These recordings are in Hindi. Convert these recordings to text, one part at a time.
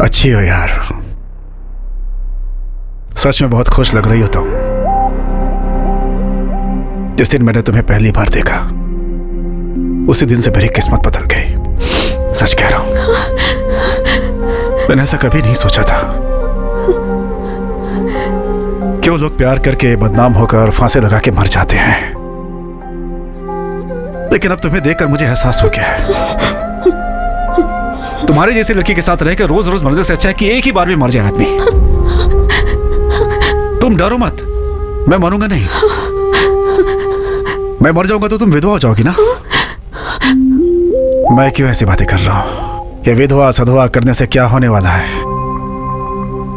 अच्छी हो यार, सच में बहुत खुश लग रही हो तुम। जिस दिन मैंने तुम्हें पहली बार देखा उसी दिन से मेरी किस्मत बदल गई। सच कह रहा हूं, मैंने ऐसा कभी नहीं सोचा था। क्यों लोग प्यार करके बदनाम होकर फांसी लगा के मर जाते हैं, लेकिन अब तुम्हें देखकर मुझे एहसास हो गया है तुम्हारे जैसी लड़की के साथ रहकर रोज रोज मरने से अच्छा है कि एक ही बार में मर जाए आदमी। तुम डरो मत, मैं मरूंगा नहीं। मैं मर जाऊंगा तो तुम विधवा हो जाओगी ना। मैं क्यों ऐसी बातें कर रहा हूं? ये विधवा सधवा करने से क्या होने वाला है?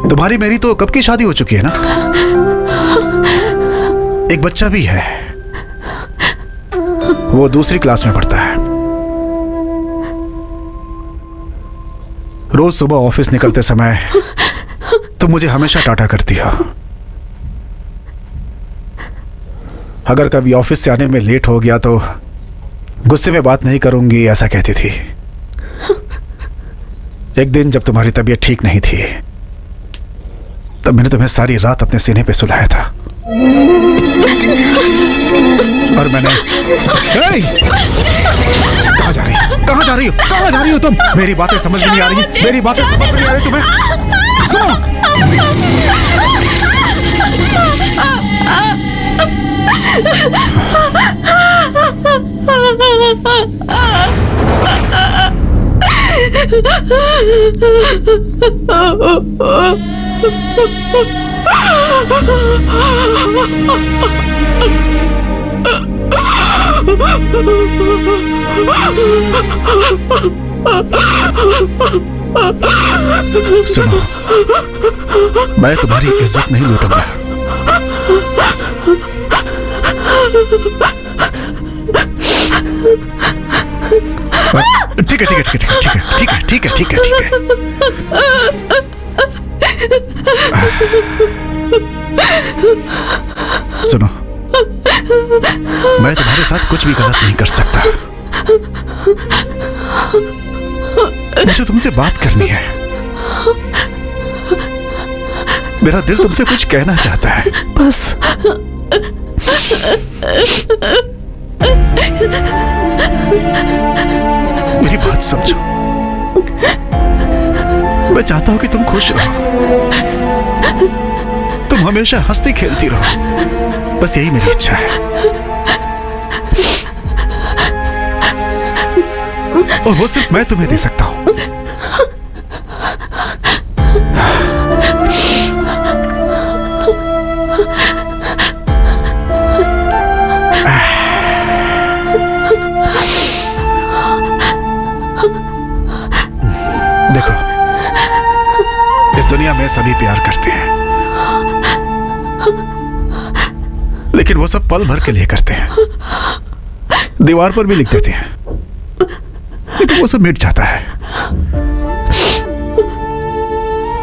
तुम्हारी मेरी तो कब की शादी हो चुकी है ना, एक बच्चा भी है, वो दूसरी क्लास में पढ़ता है। रोज सुबह ऑफिस निकलते समय तुम मुझे हमेशा टाटा करती हो। अगर कभी ऑफिस से आने में लेट हो गया तो गुस्से में बात नहीं करूंगी ऐसा कहती थी। एक दिन जब तुम्हारी तबीयत ठीक नहीं थी तब मैंने तुम्हें सारी रात अपने सीने पे सुलाया था और मैंने कहाँ जा रही हो? कहाँ जा रही हो? कहाँ जा रही हो तुम? मेरी बातें समझ में नहीं आ रही, मेरी बातें समझ में नहीं आ रही तुम्हें। सुनो, सुनो, मैं तुम्हारी इज्जत नहीं लूटूंगा। ठीक है, ठीक है, ठीक है, ठीक है, ठीक है, ठीक है, ठीक है, ठीक है। सुनो, मैं तुम्हारे साथ कुछ भी गलत नहीं कर सकता। मुझे तुमसे बात करनी है। मेरा दिल तुमसे कुछ कहना चाहता है, बस। मेरी बात समझो। मैं चाहता हूं कि तुम खुश रहो, तुम हमेशा हंसती खेलती रहो, बस यही मेरी इच्छा है। और वो सिर्फ मैं तुम्हें दे सकता हूं। देखो, इस दुनिया में सभी प्यार करते हैं, लेकिन वो सब पल भर के लिए करते हैं। दीवार पर भी लिख देते हैं, लेकिन वो सब मिट जाता है।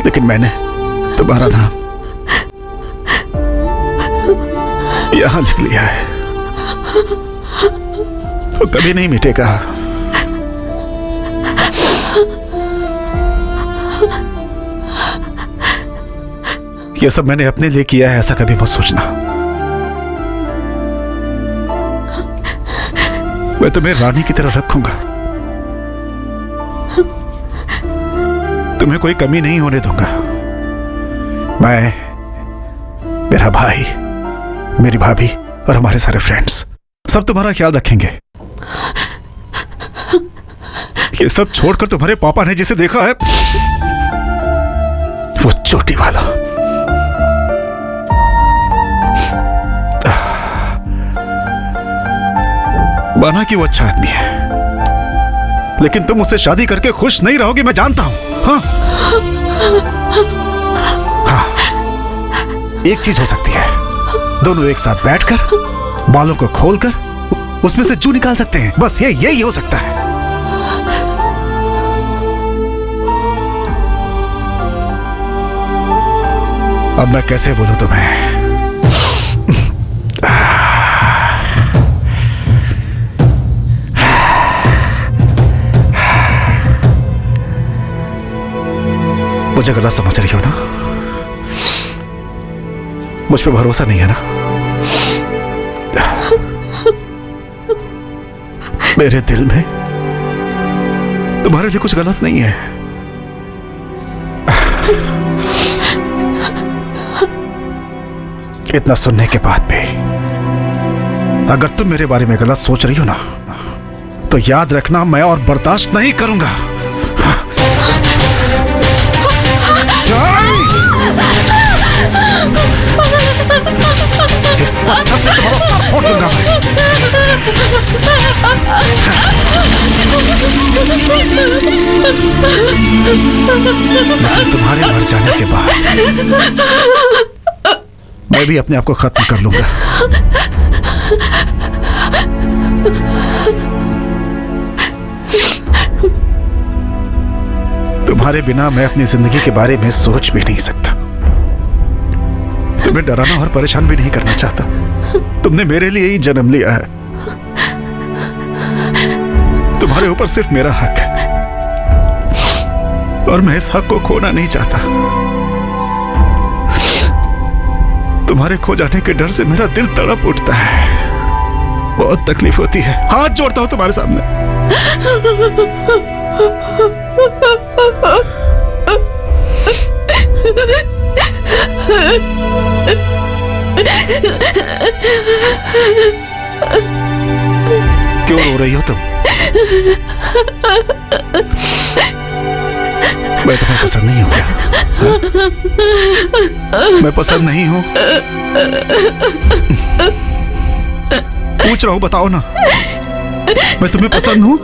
लेकिन मैंने तुम्हारा नाम यहां लिख लिया है, वो कभी नहीं मिटेगा। ये सब मैंने अपने लिए किया है, ऐसा कभी मत सोचना। मैं तुम्हें रानी की तरह रखूंगा, तुम्हें कोई कमी नहीं होने दूंगा। मैं, मेरा भाई, मेरी भाभी और हमारे सारे फ्रेंड्स सब तुम्हारा ख्याल रखेंगे। ये सब छोड़कर तुम्हारे पापा ने जिसे देखा है, वो चोटी वाला, माना कि वो अच्छा आदमी है, लेकिन तुम उससे शादी करके खुश नहीं रहोगी, मैं जानता हूं। हाँ, हाँ, एक चीज हो सकती है, दोनों एक साथ बैठकर बालों को खोलकर उसमें से जू निकाल सकते हैं, बस यही हो सकता है। अब मैं कैसे बोलूं तुम्हें? मुझे गलत समझ रही हो ना? मुझ पे भरोसा नहीं है ना? मेरे दिल में तुम्हारे लिए कुछ गलत नहीं है। इतना सुनने के बाद भी अगर तुम मेरे बारे में गलत सोच रही हो ना, तो याद रखना मैं और बर्दाश्त नहीं करूंगा। इस पत्थर से तुम्हारा सर फोड़ दूंगा मैं। लेकिन तुम्हारे मर जाने के बाद मैं भी अपने आप को खत्म कर लूंगा। तुम्हारे बिना मैं अपनी जिंदगी के बारे में सोच भी नहीं सकता। तुम्हें डराना और परेशान भी नहीं करना चाहता। तुमने मेरे लिए ही जन्म लिया है। तुम्हारे ऊपर सिर्फ मेरा हक है और मैं इस हक को खोना नहीं चाहता। तुम्हारे खो जाने के डर से मेरा दिल तड़प उठता है। बहुत तकलीफ होती है। हाथ जोड़ता हूं तुम्हारे सामने। क्यों रो रही हो तुम? मैं तुम्हें पसंद नहीं हूं क्या? मैं पसंद नहीं हूं? पूछ रहा हूं, बताओ ना। मैं तुम्हें पसंद हूं?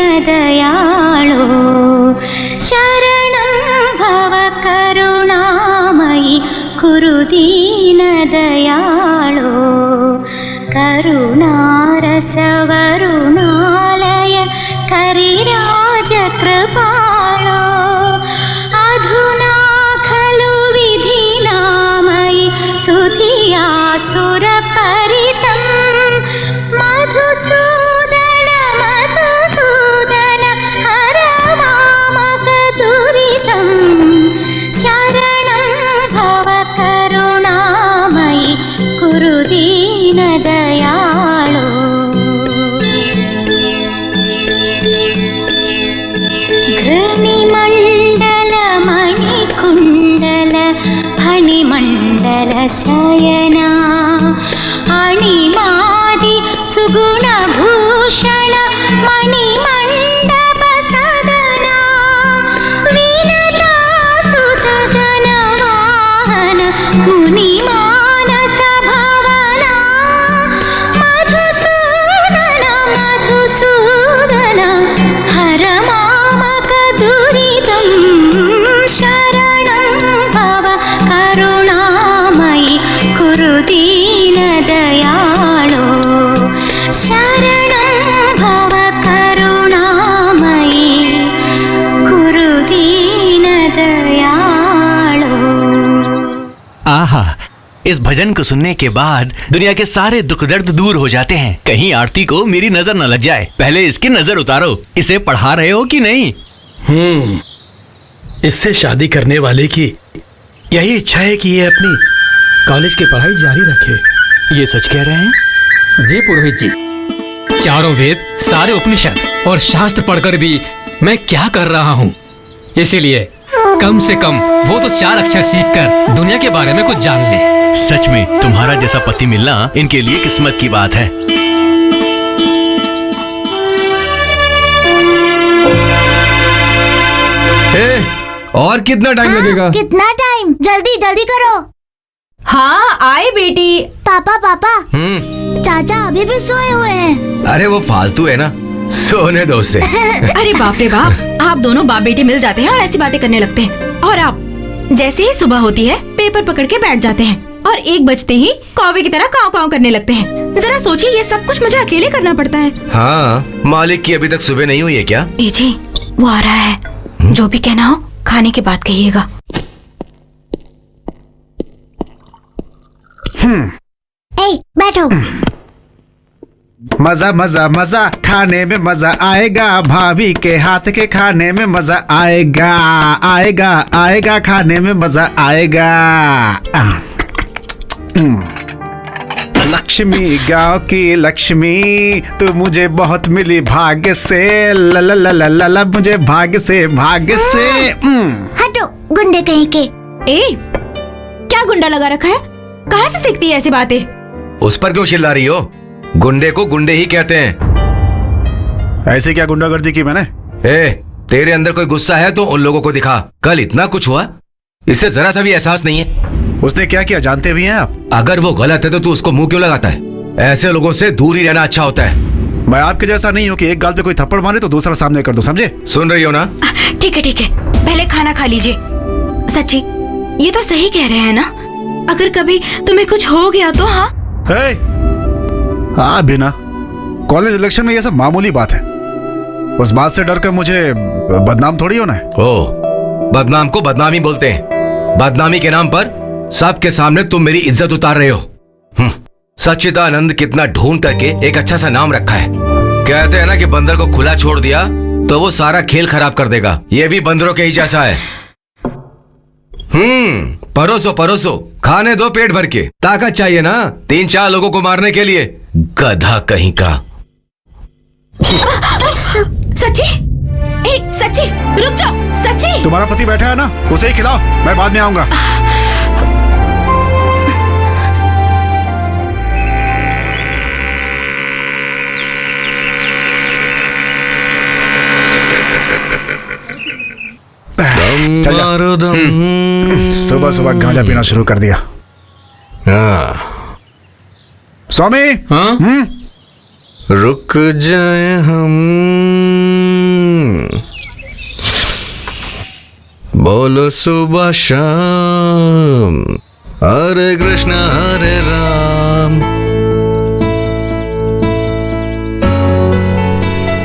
दीनदयाळो शरणं भव करुणामयि कुरु दीनदयाळो करुणारसवरुणालय करिराजकृपाळो अधुना खलु विधिनामयि सुधियासुरपरितं मधुसूदन मधुसूदन हर मामकदुरितं शरणं भव करुणामयि कुरु दीनदयाळो घृणिमण्डल मणिकुण्डल फणिमण्डल शयना अणिमादि सुगुणभूषण मणिमण्डप सदना विलतासुतगण वाहन मुनिमानस भवना मधुसूदन मधुसूदन हर मामकदुरितं शरणं भव करुणामयि कुरु दीनदयाळो शरणं भव करुणामयि कुरु दीनदयाळो। आहा, इस भजन को सुनने के बाद दुनिया के सारे दुख दर्द दूर हो जाते हैं। कहीं आरती को मेरी नजर न लग जाए। पहले इसकी नजर उतारो। इसे पढ़ा रहे हो कि नहीं? इससे शादी करने वाले की यही इच्छा है कि ये अपनी कॉलेज की पढ़ाई जारी रखे। ये सच कह रहे हैं? जी पुरोहित जी, चारों वेद, सारे उपनिषद और शास्त्र पढ़कर भी मैं क्या कर रहा हूँ। इसीलिए कम से कम वो तो 4 अक्षर सीखकर दुनिया के बारे में कुछ जान ले। सच में तुम्हारा जैसा पति मिलना इनके लिए किस्मत की बात है। और कितना टाइम लगेगा? कितना टाइम? जल्दी जल्दी करो। हाँ आए बेटी। पापा पापा, चाचा अभी भी सोए हुए हैं। अरे वो फालतू है ना, सोने दो उसे। अरे बाप रे बाप, आप दोनों बाप बेटे मिल जाते हैं और ऐसी बातें करने लगते हैं। और आप जैसे ही सुबह होती है पेपर पकड़ के बैठ जाते हैं और 1 बजते ही कौवे की तरह काव काव करने लगते हैं। जरा सोचिए, ये सब कुछ मुझे अकेले करना पड़ता है। हाँ, मालिक की अभी तक सुबह नहीं हुई है क्या? ए जी, वो आ रहा है। जो भी कहना हो खाने के बाद कहिएगा। ए, बैठो। मजा मजा मजा, खाने में मजा आएगा, भाभी के हाथ के खाने में मजा आएगा, आएगा आएगा, खाने में मजा आएगा। लक्ष्मी, गांव की लक्ष्मी, तू मुझे बहुत मिली भाग्य से, ला ला ला ला ला ला, मुझे भाग्य से भाग्य से। हटो गुंडे कहीं के। ए, क्या गुंडा लगा रखा है? कहाँ से सीखती है ऐसी बातें? उस पर क्यों चिल्ला रही हो? गुंडे को गुंडे ही कहते हैं। ऐसे क्या गुंडागर्दी की मैंने? ए, तेरे अंदर कोई गुस्सा है तो उन लोगों को दिखा। कल इतना कुछ हुआ, इससे जरा सा भी एहसास नहीं है। उसने क्या किया जानते भी हैं आप? अगर वो गलत है तो तू उसको मुंह क्यों लगाता है? ऐसे लोगों से दूर ही रहना अच्छा होता है। मैं आपके जैसा नहीं हूँ कि एक गाल पे कोई थप्पड़ मारे तो दूसरा सामने कर दो, समझे? सुन रही हो ना? ठीक है, पहले खाना खा लीजिए। सच्ची, ये तो सही कह रहे हैं ना? अगर कभी तुम्हें कुछ हो गया तो? हाँ हाँ बिना, कॉलेज इलेक्शन में ये सब मामूली बात है। उस बात से डर कर मुझे बदनाम थोड़ी होना है। ओ, बदनाम को बदनामी बोलते हैं। बदनामी के नाम पर सबके सामने तुम मेरी इज्जत उतार रहे हो। सच्चिदानंद कितना ढूंढ करके एक अच्छा सा नाम रखा है। कहते हैं ना कि बंदर को खुला छोड़ दिया तो वो सारा खेल खराब कर देगा। ये भी बंदरों के ही जैसा है। परोसो परोसो, खाने दो पेट भर के। ताकत चाहिए ना 3-4 लोगों को मारने के लिए। गधा कहीं का। सच्ची, सच्ची रुक जाओ। सच्ची, तुम्हारा पति बैठा है ना, उसे ही खिलाओ, मैं बाद में आऊंगा। चल जा। सुबह सुबह गांजा पीना शुरू कर दिया। स्वामी। हाँ? रुक जाए हम, बोलो सुबह शाम, हरे कृष्ण हरे राम।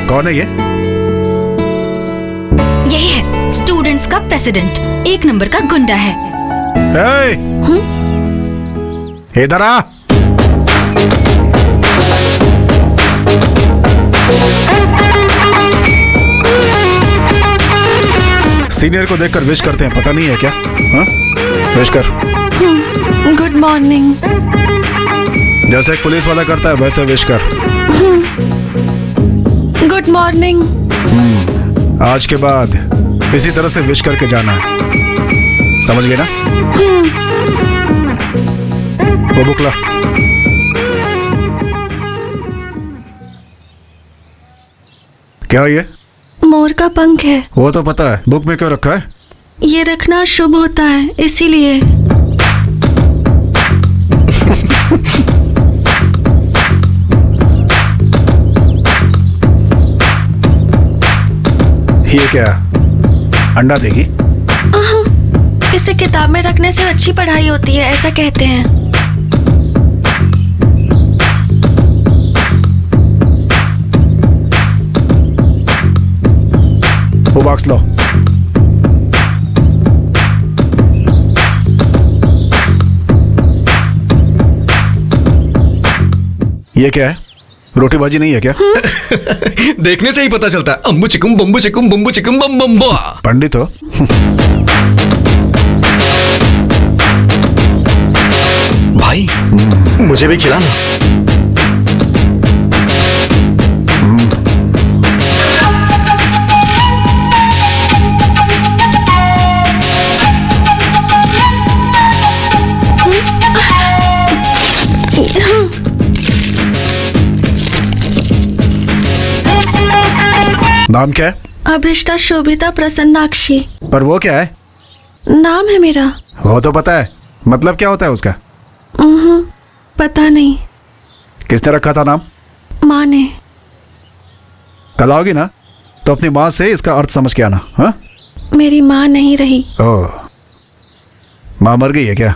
कौन है ये? यही है स्टूडेंट्स का प्रेसिडेंट, 1 नंबर का गुंडा है। इधर आ। सीनियर को देखकर विश करते हैं, पता नहीं है क्या? हाँ? विश कर। Good morning. जैसे एक पुलिस वाला करता है वैसे विश कर। Good morning. आज के बाद इसी तरह से विश करके जाना है, समझ गए ना? वो बुक ला। क्या ये? मोर का पंख है। वो तो पता है, बुक में क्यों रखा है? ये रखना शुभ होता है, इसीलिए। ये क्या, अंडा देगी? इसे किताब में रखने से अच्छी पढ़ाई होती है, ऐसा कहते हैं। वो बॉक्स लो। ये क्या है? रोटी भाजी नहीं है क्या? देखने से ही पता चलता है। अम्बू चिकुम बम्बू चिकुम बम्बू चिकुम बम बम बा। पंडित हो? भाई मुझे भी खिलाना। नाम क्या है? अभिष्टा शोभिता प्रसन्नाक्षी पर वो क्या है? नाम है मेरा। वो तो पता है, मतलब क्या होता है उसका? पता नहीं। किसने रखा था नाम? माँ ने। कल आओगी ना तो अपनी माँ से इसका अर्थ समझ के आना। हाँ, मेरी माँ नहीं रही। ओह, माँ मर गई है क्या?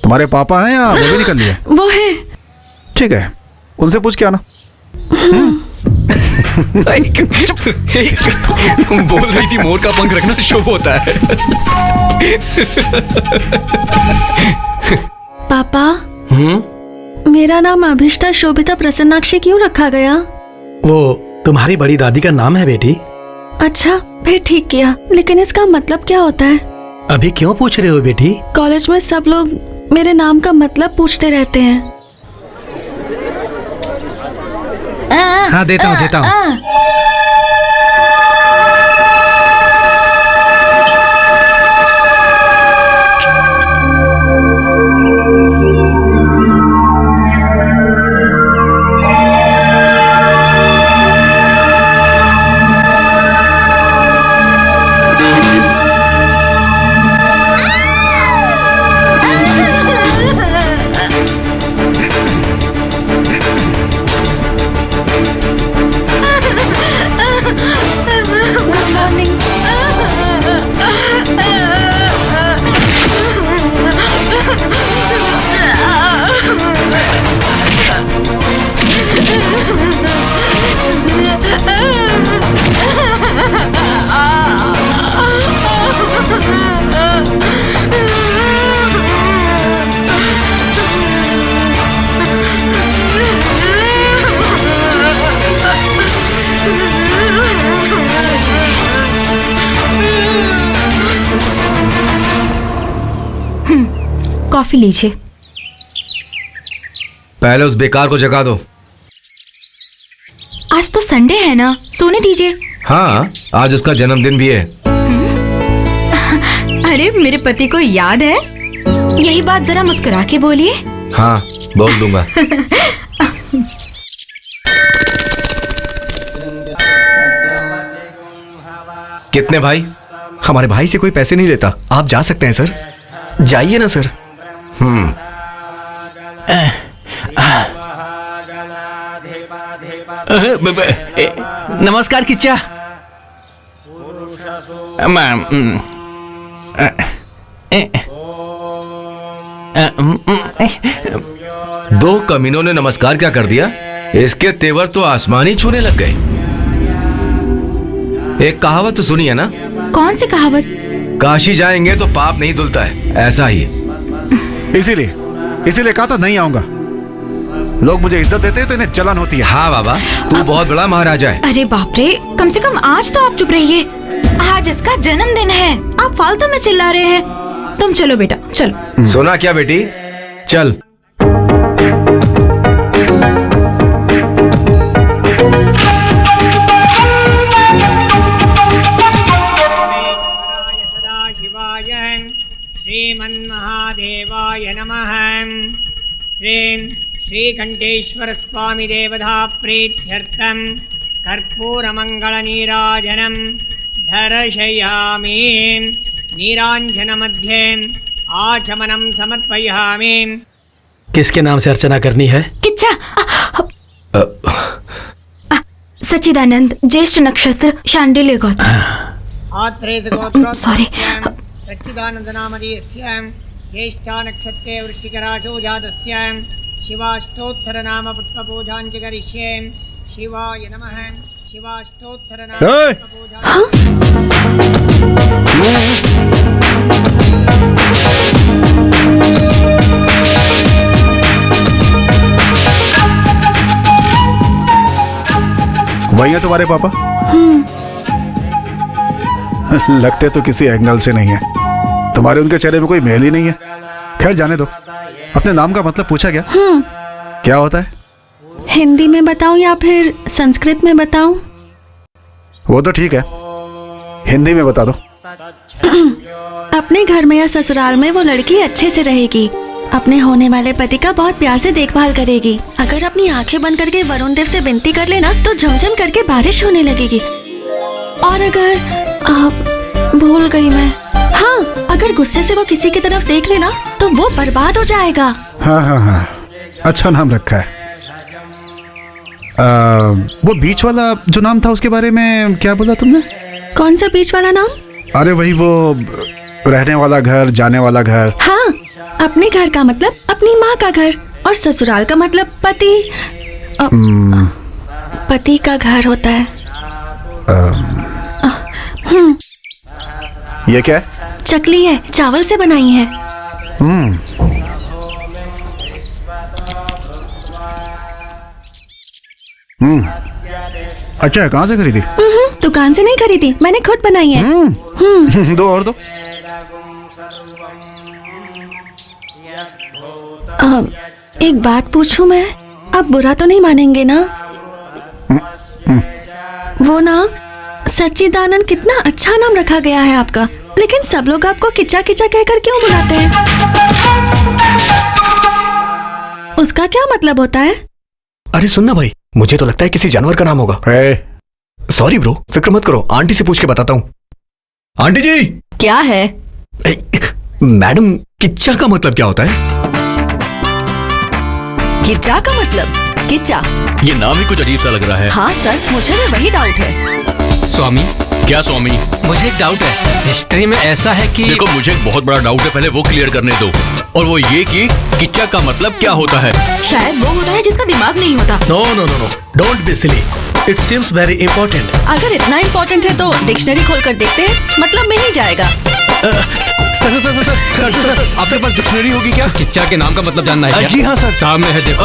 तुम्हारे पापा हैं या वो भी निकल लिए? वो है। ठीक है, उनसे पूछ के आना। बोल रही थी मोर का पंख रखना शुभ होता है। पापा, मेरा नाम अभिष्टा शोभिता प्रसन्नाक्षी क्यों रखा गया? वो तुम्हारी बड़ी दादी का नाम है बेटी। अच्छा, फिर ठीक किया। लेकिन इसका मतलब क्या होता है? अभी क्यों पूछ रहे हो बेटी? कॉलेज में सब लोग मेरे नाम का मतलब पूछते रहते हैं। हाँ, देता हूँ। कॉफी लीजिए। पहले उस बेकार को जगा दो। आज तो संडे है ना, सोने दीजिए। हाँ, आज उसका जन्मदिन भी है। अरे मेरे पति को याद है? यही बात जरा मुस्कुरा के बोलिए। हाँ, बोल दूंगा। कितने भाई? हमारे भाई से कोई पैसे नहीं लेता, आप जा सकते हैं सर। जाइए ना सर। नमस्कार किच्चा। दो कमीनों ने नमस्कार क्या कर दिया? इसके तेवर तो आसमान ही छूने लग गए। एक कहावत तो सुनी है ना? कौन सी कहावत? काशी जाएंगे तो पाप नहीं धुलता है, ऐसा ही है। इसीलिए कहा था नहीं आऊंगा। लोग मुझे इज्जत देते हैं तो इन्हें जलन होती है। हाँ बाबा, तू बहुत बड़ा महाराजा है। अरे बाप रे, कम से कम आज तो आप चुप रहिए। आज इसका जन्मदिन है, आप फालतू में चिल्ला रहे हैं। तुम चलो बेटा, चलो। सुना क्या बेटी? चल। श्रीमन्महादेवाय नमः। श्रीं श्रीकंठेश्वर स्वामी देवता प्रीत्यर्थं कर्पूरमंगलनीराजनं दर्शयामि। नीरांजनमध्ये आचमनं समर्पयामि। किसके नाम से अर्चना करनी है? किच्चा। सच्चिदानंद, ज्येष्ठ नक्षत्र, शांडिल्य गोत्र। सॉरी। सच्चिदानंद नामधेयस्य ज्येष्ठा नक्षत्रे वृश्चिकराशो जातस्य शिवाष्टोत्तर नाम पुष्पपूजाञ्च करिष्ये। शिवाय नमः। शिवाष्टोत्तर नाम वही है तुम्हारे पापा? लगते तो किसी एंगल से नहीं है। तुम्हारे उनके चेहरे में कोई मेल ही नहीं है। खैर जाने दो। अपने नाम का मतलब पूछा क्या? क्या होता है? हिंदी में बताऊं या फिर संस्कृत में बताऊं? वो तो ठीक है, हिंदी में बता दो। अपने घर में या ससुराल में वो लड़की अच्छे से रहेगी, अपने होने वाले पति का बहुत प्यार से देखभाल करेगी। अगर अपनी आंखें बंद करके वरुण देव से विनती कर लेना तो झमझम करके बारिश होने लगेगी। और अगर आप भूल गई मैं, हाँ, अगर गुस्से से वो किसी की तरफ देख लेना तो वो बर्बाद हो जाएगा। हाँ हाँ हाँ, अच्छा नाम रखा है। वो बीच वाला जो नाम था उसके बारे में क्या बोला तुमने? कौन सा बीच वाला नाम? अरे वही वो रहने वाला घर, जाने वाला घर। हाँ, अपने घर का मतलब अपनी माँ का घर और ससुराल का मतलब पति पति का घर होता है। ये क्या है? चकली है, चावल से बनाई है। अच्छा है, कहाँ से खरीदी? दुकान से नहीं खरीदी, मैंने खुद बनाई है। दो और दो। एक बात पूछूं मैं, आप बुरा तो नहीं मानेंगे ना? वो ना सच्चिदानंद, कितना अच्छा नाम रखा गया है आपका, लेकिन सब लोग आपको किच्चा किच्चा कहकर क्यों बुलाते हैं? उसका क्या मतलब होता है? अरे सुनना भाई, मुझे तो लगता है किसी जानवर का नाम होगा। सॉरी ब्रो, फिक्र मत करो, आंटी से पूछ के बताता हूँ। आंटी जी, क्या है? मैडम, किच्चा का मतलब क्या होता है? किच्चा का मतलब? किच्चा? ये नाम ही कुछ अजीब सा लग रहा है। हाँ सर, मुझे भी वही डाउट है। स्वामी, क्या स्वामी? मुझे एक डाउट है। हिस्ट्री में ऐसा है कि देखो, मुझे एक बहुत बड़ा डाउट है, पहले वो क्लियर करने दो। और वो ये कि किच्चा का मतलब क्या होता है? शायद वो होता है जिसका दिमाग नहीं होता। No no no no, don't be silly, it seems very important. अगर इतना इम्पोर्टेंट है तो डिक्शनरी खोल कर देखते हैं, मतलब में ही जाएगा। सर आपके पास डिक्शनरी होगी क्या? किच्चा के नाम का मतलब जानना है क्या? जी हाँ सर, सामने है, देखो।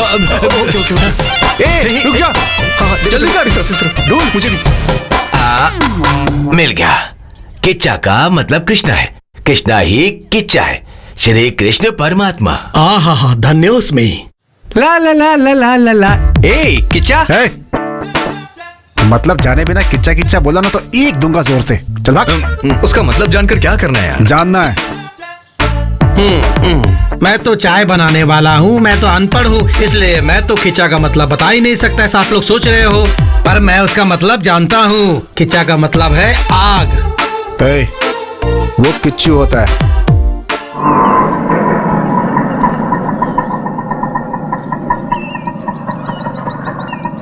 रुक जा, जल्दी कर, इस तरफ ढूंढ, मुझे मिल गया। किच्चा का मतलब कृष्णा है, कृष्णा ही किच्चा है, श्री कृष्ण परमात्मा। हाँ, धन्योस्मी। ला ला ला ला ला ला ला। ए किच्चा, मतलब जाने बिना किच्चा किच्चा बोला ना तो एक दूंगा जोर से। चल भाग। उसका मतलब जानकर क्या करना है यार? जानना है। मैं तो चाय बनाने वाला हूँ, मैं तो अनपढ़ हूँ, इसलिए मैं तो खिंचा का मतलब बता ही नहीं सकता, ऐसा आप लोग सोच रहे हो, पर मैं उसका मतलब जानता हूँ। खिंचा का मतलब है आग। वो किच्चू होता है।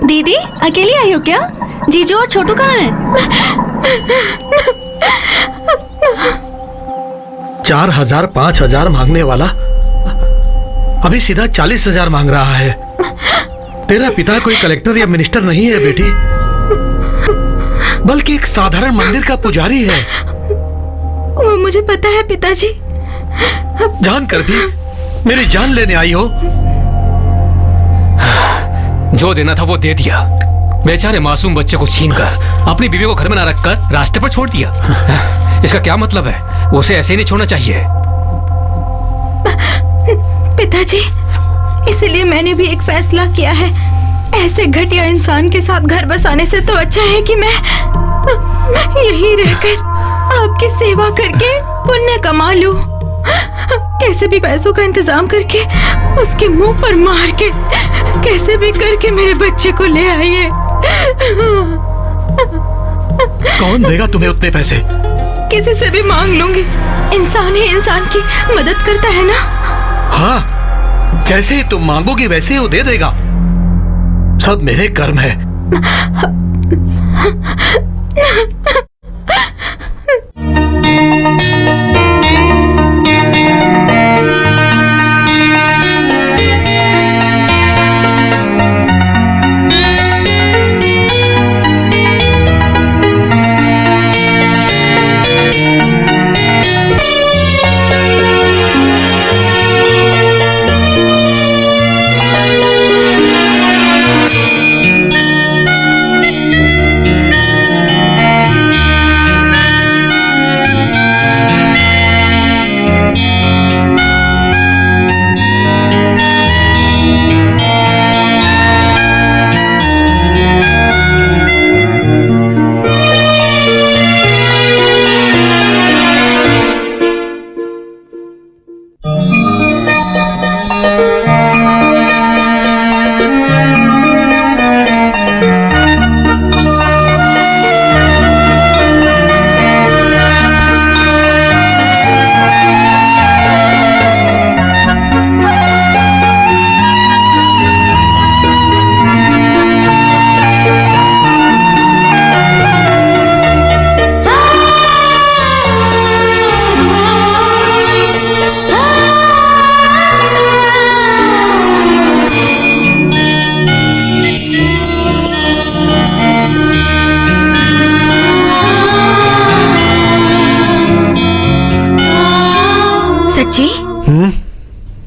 दीदी, अकेली आई हो क्या? जीजू और छोटू कहाँ हैं? 4,000 5,000 मांगने वाला अभी सीधा 40,000 मांग रहा है। तेरा पिता कोई कलेक्टर या मिनिस्टर नहीं है बेटी, बल्कि एक साधारण मंदिर का पुजारी है। वो मुझे पता है पिताजी। जानकर भी मेरी जान लेने आई हो? जो देना था वो दे दिया। बेचारे मासूम बच्चे को छीनकर अपनी बीवी को घर में ना रखकर रास्ते पर छोड़ दिया। इसका क्या मतलब है? उसे ऐसे ही नहीं छोड़ना चाहिए। पिताजी, इसीलिए मैंने भी एक फैसला किया है। ऐसे घटिया इंसान के साथ घर बसाने से तो अच्छा है कि मैं यहीं रहकर आपकी सेवा करके पुण्य कमा लूं। कैसे भी पैसों का इंतजाम करके उसके मुंह पर मार के कैसे भी करके मेरे बच्चे को ले आइए। कौन देगा तुम्हें उतने पैसे? किसी से भी मांग लूंगी। इंसान ही इंसान की मदद करता है ना। हाँ, जैसे ही तुम मांगोगी वैसे ही वो दे देगा। सब मेरे कर्म है।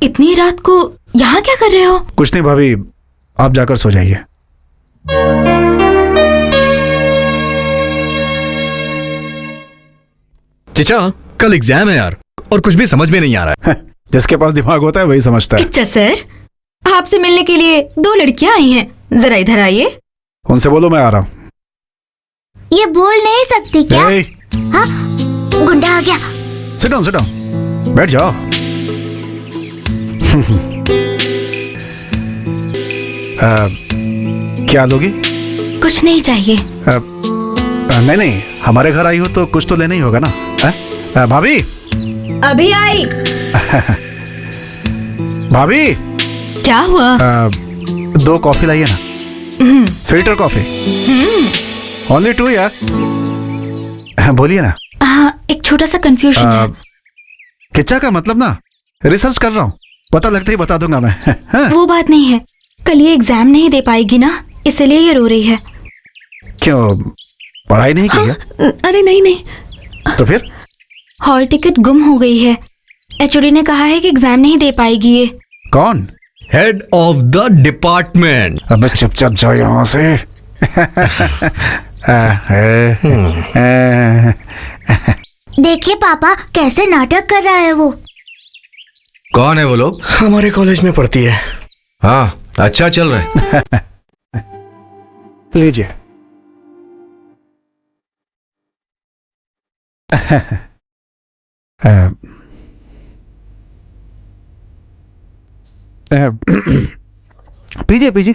इतनी रात को यहाँ क्या कर रहे हो? कुछ नहीं भाभी, आप जाकर सो जाइए। चिचा, कल एग्जाम है यार, और कुछ भी समझ में नहीं आ रहा है। जिसके पास दिमाग होता है वही समझता है। किच्चा सर, आपसे मिलने के लिए 2 लड़कियां आई हैं, जरा इधर आइए। उनसे बोलो मैं आ रहा हूँ। ये बोल नहीं सकती क्या? हाँ, गुंडा आ गया। सिट डाउन, बैठ जाओ। क्या लोगी? कुछ नहीं चाहिए। नहीं, हमारे घर आई हो तो कुछ तो लेना ही होगा ना। भाभी अभी आई। भाभी क्या हुआ? 2 कॉफी लाइए ना, फिल्टर कॉफी। ओनली 2 यार। बोलिए ना। हाँ, एक छोटा सा कंफ्यूजन है। किच्चा का मतलब ना, रिसर्च कर रहा हूँ, पता लगता ही बता दूंगा मैं। हाँ? वो बात नहीं है, कल ये एग्जाम नहीं दे पाएगी ना, इसलिए ये रो रही है। क्यों, पढ़ाई नहीं की क्या? अरे नहीं। तो फिर? हॉल टिकट गुम हो गई है। एचओडी ने कहा है कि एग्जाम नहीं दे पाएगी ये। कौन? Head of the department. अबे चुपचाप जाओ यहाँ से। देखिए पापा कैसे नाटक कर रहा है वो। कौन है वो लोग? हमारे कॉलेज में पढ़ती है। हाँ, अच्छा चल रहा है। लीजिए। पीजिए।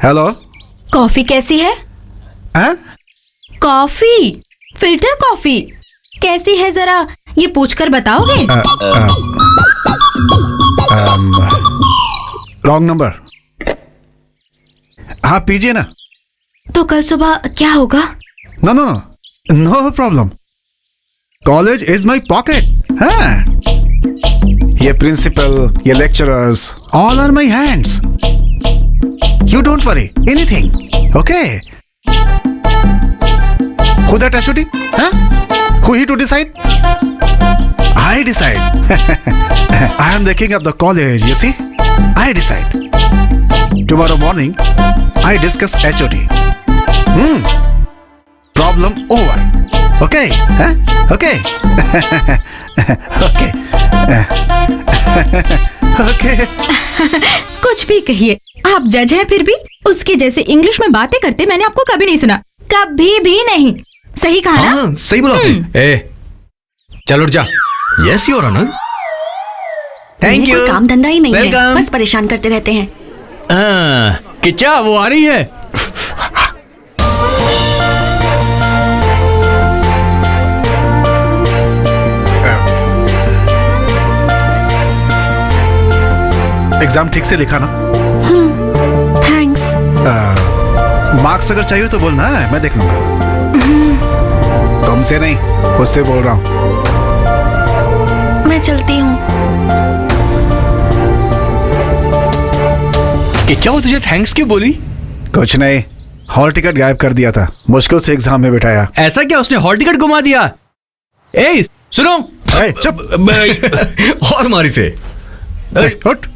हेलो। कॉफी कैसी है? कॉफी, फिल्टर कॉफी कैसी है, जरा ये पूछकर बताओगे? Wrong number. हाँ पीजिए ना। तो कल सुबह क्या होगा? No problem. College is my pocket. हाँ, ये प्रिंसिपल, ये lecturers, all are my hands. You don't worry anything, okay? Who that HOD? Huh? Who he to decide? I decide. I am the king of the college, you see? I decide. Tomorrow morning, I discuss HOD. Problem over. Okay? Huh? Okay? Okay. Okay. कुछ भी कहिए, आप जज हैं फिर भी उसके जैसे इंग्लिश में बातें करते मैंने आपको कभी नहीं सुना, कभी भी नहीं। सही कहा ना? हाँ, सही बोला आपने। चल उठ जा। Yes your honour. Thank you. कोई काम धंधा ही नहीं है, Welcome. बस परेशान करते रहते हैं। किच्चा वो आ रही है। एग्जाम ठीक से लिखा ना? थैंक्स। मार्क्स अगर चाहिए तो बोलना, मैं देख लूंगा। तुमसे नहीं, उससे बोल रहा हूँ। मैं चलती हूँ। किच्चा वो तुझे थैंक्स क्यों बोली? कुछ नहीं, हॉल टिकट गायब कर दिया था, मुश्किल से एग्जाम में बिठाया। ऐसा क्या, उसने हॉल टिकट घुमा दिया? ए सुनो। चुप। और मारी से। उठ।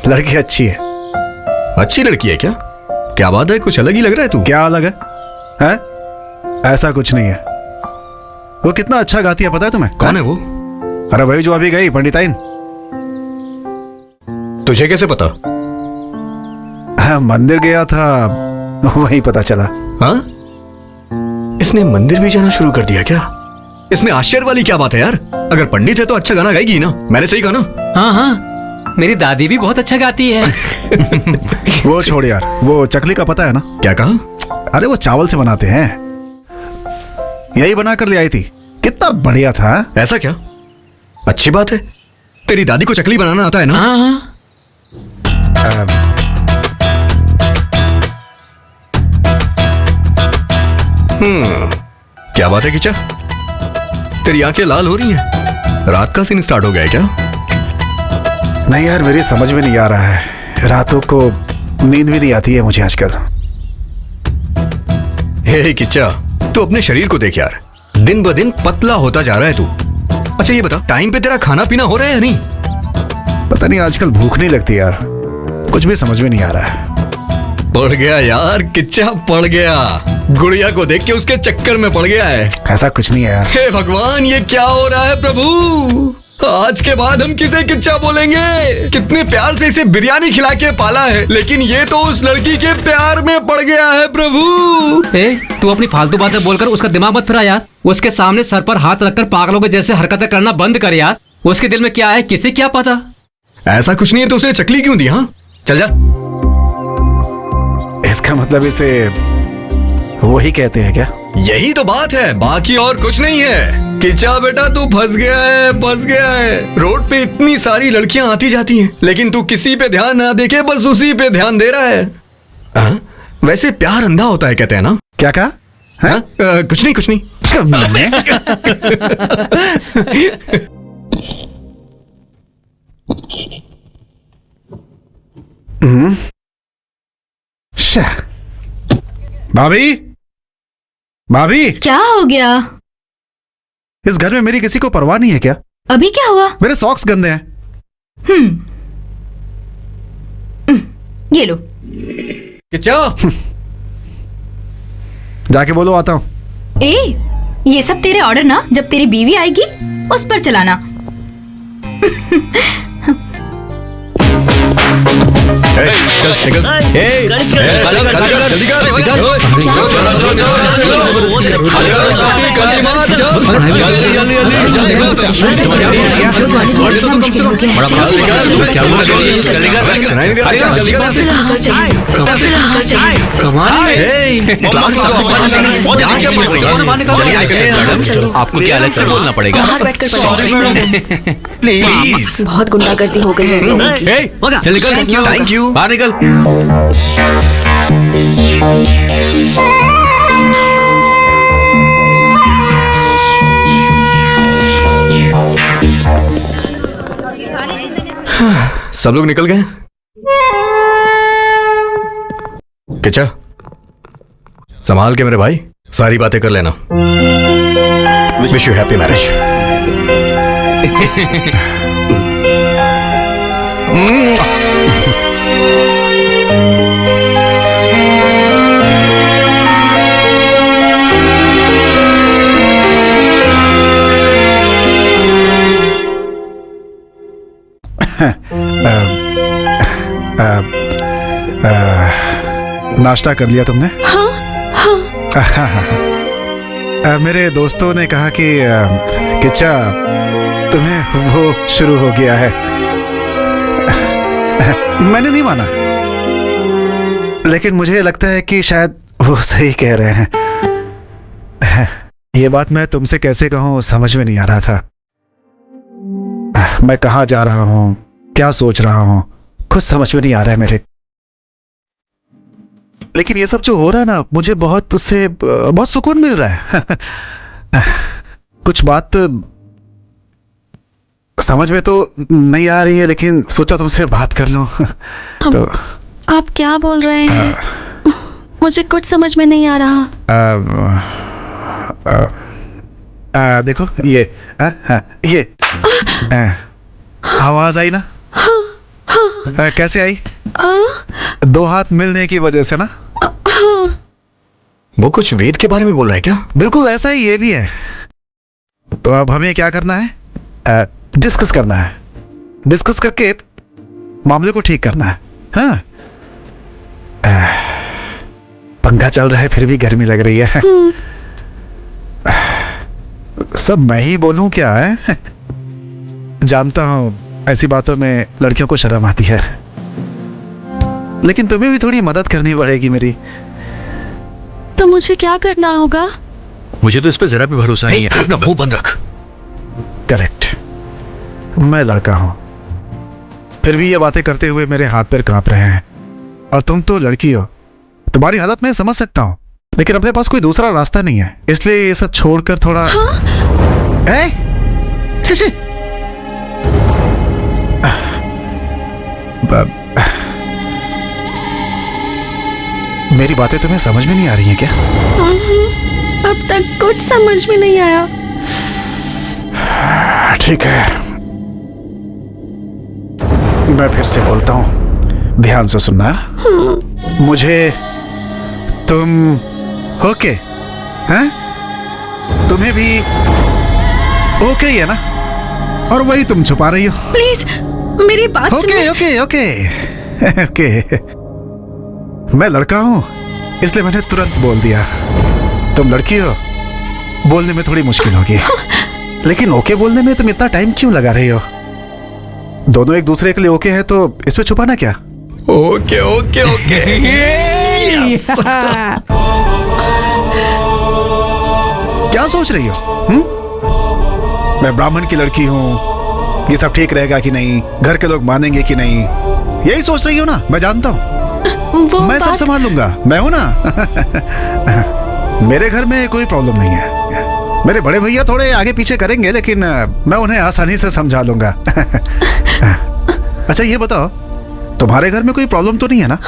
लड़की अच्छी है। अच्छी लड़की है क्या? क्या बात है, कुछ अलग ही लग रहा है तू। क्या अलग है? हैं? ऐसा कुछ नहीं है। वो कितना अच्छा गाती है पता है तुम्हें? कौन है वो? अरे वही जो अभी गई, पंडिताइन। तुझे कैसे पता? हाँ, मंदिर गया था, वहीं पता चला। हाँ, इसने मंदिर भी जाना शुरू कर दिया क्या? इसमें आश्चर्य वाली क्या बात है यार? अगर पंडित है तो अच्छा गाना गाएगी ना। मैंने सही कहा ना? हाँ, मेरी दादी भी बहुत अच्छा गाती है। वो छोड़ यार, वो चकली का पता है ना? क्या कहा? अरे वो चावल से बनाते हैं, यही बना कर ले आई थी, कितना बढ़िया था। ऐसा क्या? अच्छी बात है। तेरी दादी को चकली बनाना आता है ना? हाँ। क्या बात है किचा? तेरी आंखें लाल हो रही हैं। रात का सीन स्टार्ट हो गया है क्या? नहीं यार, मेरी समझ में नहीं आ रहा है। रातों को नींद भी नहीं आती है मुझे आजकल। हे किच्चा, तू अपने शरीर को देख यार, दिन ब दिन पतला होता जा रहा है तू। अच्छा ये बता, टाइम पे तेरा खाना पीना हो रहा है या नहीं? पता नहीं आजकल भूख नहीं लगती यार, कुछ भी समझ में नहीं आ रहा है। पड़ गया यार किच्चा, पड़ गया। गुड़िया को देख के उसके चक्कर में पड़ गया है। ऐसा कुछ नहीं है यार। हे भगवान, ये क्या हो रहा है प्रभु? आज के बाद हम किसे किच्चा बोलेंगे? कितने प्यार से इसे बिरयानी खिला के पाला है, लेकिन ये तो उस लड़की के प्यार में पड़ गया है प्रभु। तू अपनी फालतू बातें बोलकर उसका दिमाग मत फिरा यार। उसके सामने सर पर हाथ रखकर पागलों के जैसे हरकतें करना बंद कर यार। उसके दिल में क्या है किसे क्या पता। ऐसा कुछ नहीं है तो उसने चकली क्यों दी? हाँ चल जा। इसका मतलब इसे वही कहते हैं क्या? यही तो बात है, बाकी और कुछ नहीं है। किच्चा बेटा तू फंस गया है, फंस गया है। रोड पे इतनी सारी लड़कियां आती जाती हैं, लेकिन तू किसी पे ध्यान ना देके बस उसी पे ध्यान दे रहा है। हाँ? वैसे प्यार अंधा होता है कहते हैं ना? क्या कहा? हाँ? कुछ नहीं कुछ नहीं। भाभी, भाभी, क्या हो गया? इस घर में मेरी किसी को परवाह नहीं है क्या? अभी क्या हुआ? मेरे सॉक्स गंदे हैं। ये लो। किच्चा जाके बोलो आता हूँ। ये सब तेरे ऑर्डर ना, जब तेरी बीवी आएगी उस पर चलाना। चल निकल। जल्दी आपको क्या अलग से बोलना पड़ेगा? प्लीज, बहुत गुंडागर्दी हो गई है। Thank you. बाहर निकल। सब लोग निकल गए? किच्चा संभाल के मेरे भाई, सारी बातें कर लेना। Wish you happy marriage. नाश्ता कर लिया तुमने? मेरे दोस्तों ने कहा कि किच्चा तुम्हें वो शुरू हो गया है। मैंने नहीं माना, लेकिन मुझे लगता है कि शायद वो सही कह रहे हैं। ये बात मैं तुमसे कैसे कहूं, समझ में नहीं आ रहा था। मैं कहाँ जा रहा हूँ, क्या सोच रहा हूँ, कुछ समझ में नहीं आ रहा है मेरे। लेकिन ये सब जो हो रहा है ना, मुझे बहुत उससे बहुत सुकून मिल रहा है। कुछ बात समझ में तो नहीं आ रही है, लेकिन सोचा तुमसे बात कर लूं। तो आप क्या बोल रहे हैं? मुझे कुछ समझ में नहीं आ रहा। देखो ये आवाज आई ना? कैसे आई? दो हाथ मिलने की वजह से ना। वो कुछ वेद के बारे में बोल रहा है क्या? बिल्कुल ऐसा ही ये भी है। तो अब हमें क्या करना है? डिस्कस करना है। डिस्कस करके मामले को ठीक करना है। हाँ, पंखा चल रहा है फिर भी गर्मी लग रही है। सब मैं ही बोलूं क्या है? जानता हूं ऐसी बातों में लड़कियों को शर्म आती है, लेकिन तुम्हें भी थोड़ी मदद करनी पड़ेगी मेरी। तो मुझे क्या करना होगा? मुझे तो इस पे जरा भी भरोसा नहीं है। अपना मुंह बंद रख। करेक्ट, मैं लड़का हूं, फिर भी ये बातें करते हुए मेरे हाथ पैर कांप रहे हैं। और तुम तो लड़की हो, तुम्हारी हालत मैं समझ सकता हूं, लेकिन अपने पास कोई दूसरा रास्ता नहीं है, इसलिए ये सब छोड़कर थोड़ा। मेरी बातें तुम्हें समझ में नहीं आ रही हैं क्या? अब तक कुछ समझ में नहीं आया। ठीक है, मैं फिर से बोलता हूँ, ध्यान से सुनना। मुझे तुम ओके हैं? तुम्हें भी ओके ही है ना? और वही तुम छुपा रही हो। प्लीज मेरी बात ओके ओके ओके ओके। मैं लड़का हूं, इसलिए मैंने तुरंत बोल दिया। तुम लड़की हो, बोलने में थोड़ी मुश्किल होगी। लेकिन ओके बोलने में तुम इतना टाइम क्यों लगा रही हो? दोनों एक दूसरे के लिए ओके हैं, तो इसमें छुपाना क्या? Okay okay okay. क्या सोच रही हो? मैं ब्राह्मण की लड़की हूं, ये सब ठीक रहेगा कि नहीं, घर के लोग मानेंगे कि नहीं, यही सोच रही हो ना? मैं जानता हूं, मैं सब संभाल लूंगा, मैं हूं ना। मेरे घर में कोई प्रॉब्लम नहीं है। मेरे बड़े भैया थोड़े आगे पीछे करेंगे, लेकिन मैं उन्हें आसानी से समझा लूंगा। अच्छा ये बताओ, तुम्हारे घर में कोई प्रॉब्लम तो नहीं है ना?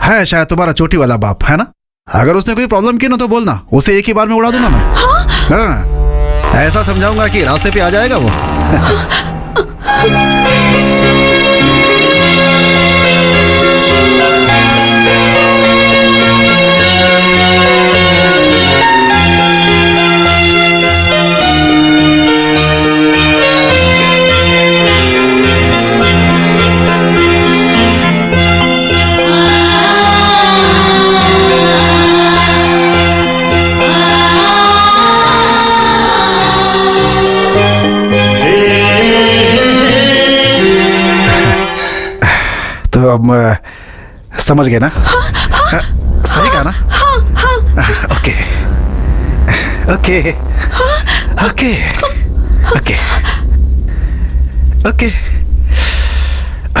है शायद तुम्हारा चोटी वाला बाप, है ना? अगर उसने कोई प्रॉब्लम की ना तो बोलना, उसे एक ही बार में उड़ा दूंगा मैं। हाँ, ऐसा समझाऊंगा कि रास्ते पे आ जाएगा वो। तो अब समझ गए ना? सही कहा ना? Okay okay okay okay okay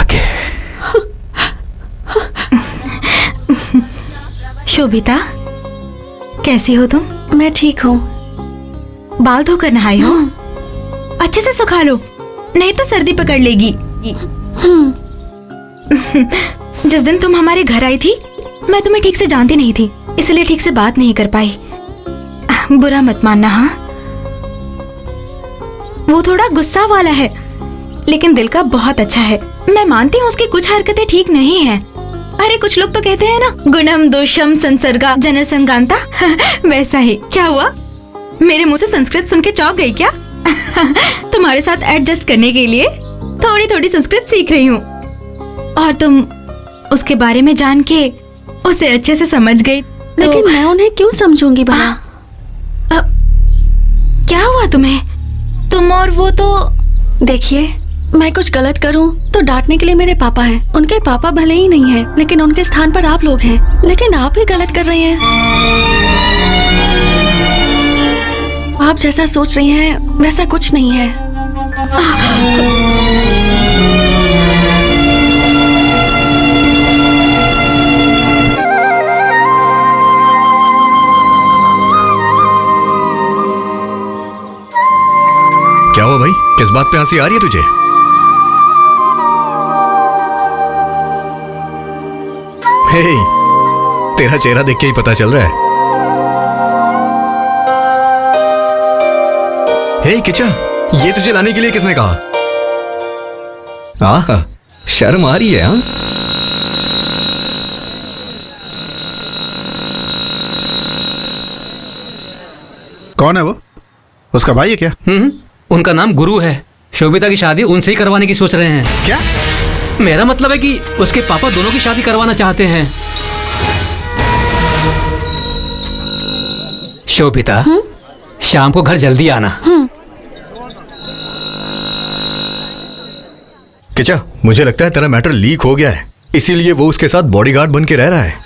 okay. Shobhita, कैसी हो तुम? मैं ठीक हूँ। बाल धोकर नहाई हो? अच्छे से सुखा लो, नहीं तो सर्दी पकड़ लेगी। जिस दिन तुम हमारे घर आई थी, मैं तुम्हें ठीक से जानती नहीं थी, इसलिए ठीक से बात नहीं कर पाई। बुरा मत मानना। हाँ, वो थोड़ा गुस्सा वाला है, लेकिन दिल का बहुत अच्छा है। मैं मानती हूँ उसकी कुछ हरकतें ठीक नहीं हैं। अरे कुछ लोग तो कहते हैं ना, गुणम दोषम संसर्गा जनसंगांता। वैसा ही। क्या हुआ, मेरे मुंह से संस्कृत सुन के चौंक गई क्या? तुम्हारे साथ एडजस्ट करने के लिए थोड़ी थोड़ी संस्कृत सीख रही हूँ, और तुम उसके बारे में जान के उसे अच्छे से समझ गई। लेकिन मैं उन्हें क्यों समझूंगी भला? क्या हुआ तुम्हें? तुम और वो तो... देखिए, मैं कुछ गलत करूं तो डांटने के लिए मेरे पापा हैं। उनके पापा भले ही नहीं हैं, लेकिन उनके स्थान पर आप लोग हैं। लेकिन आप ही गलत कर रहे हैं। आप जैसा सोच रही हैं वैसा कुछ नहीं है। क्या हुआ भाई, किस बात पे हंसी आ रही है तुझे? हे, तेरा चेहरा देख के ही पता चल रहा है। हे किचा, ये तुझे लाने के लिए किसने कहा? आहा, शर्म आ रही है? हाँ, कौन है वो? उसका भाई है क्या? उनका नाम गुरु है। शोभिता की शादी उनसे ही करवाने की सोच रहे हैं। क्या? मेरा मतलब है कि उसके पापा दोनों की शादी करवाना चाहते हैं। शोभिता, शाम को घर जल्दी आना। किचा, मुझे लगता है तेरा मैटर लीक हो गया है, इसीलिए वो उसके साथ बॉडीगार्ड बन के रह रहा है।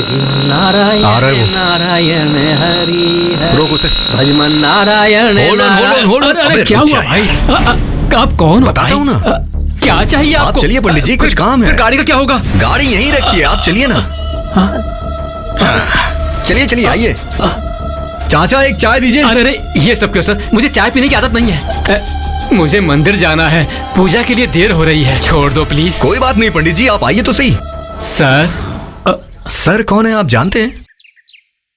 नारायण आ रहा है वो। नारायण हरि हरि। रोक उसे। भजमन Narayan. Hold on, hold on, hold on। अरे अबे, क्या रुक हुआ जा भाई? आप कौन हो? बताता हूँ ना। क्या चाहिए आप आपको? चलिए पंडित जी, कुछ काम है। फिर गाड़ी का क्या होगा? गाड़ी यहीं रखिए, आप चलिए ना। चलिए चलिए, आइए। चाचा, एक चाय दीजिए। अरे अरे, ये सब क्यों सर? मुझे चाय पीने की आदत नहीं है। मुझे मंदिर जाना है, पूजा के लिए देर हो रही है। छोड़ दो प्लीज। कोई बात नहीं पंडित जी, आप आइए तो सही। सर, सर कौन है आप जानते हैं?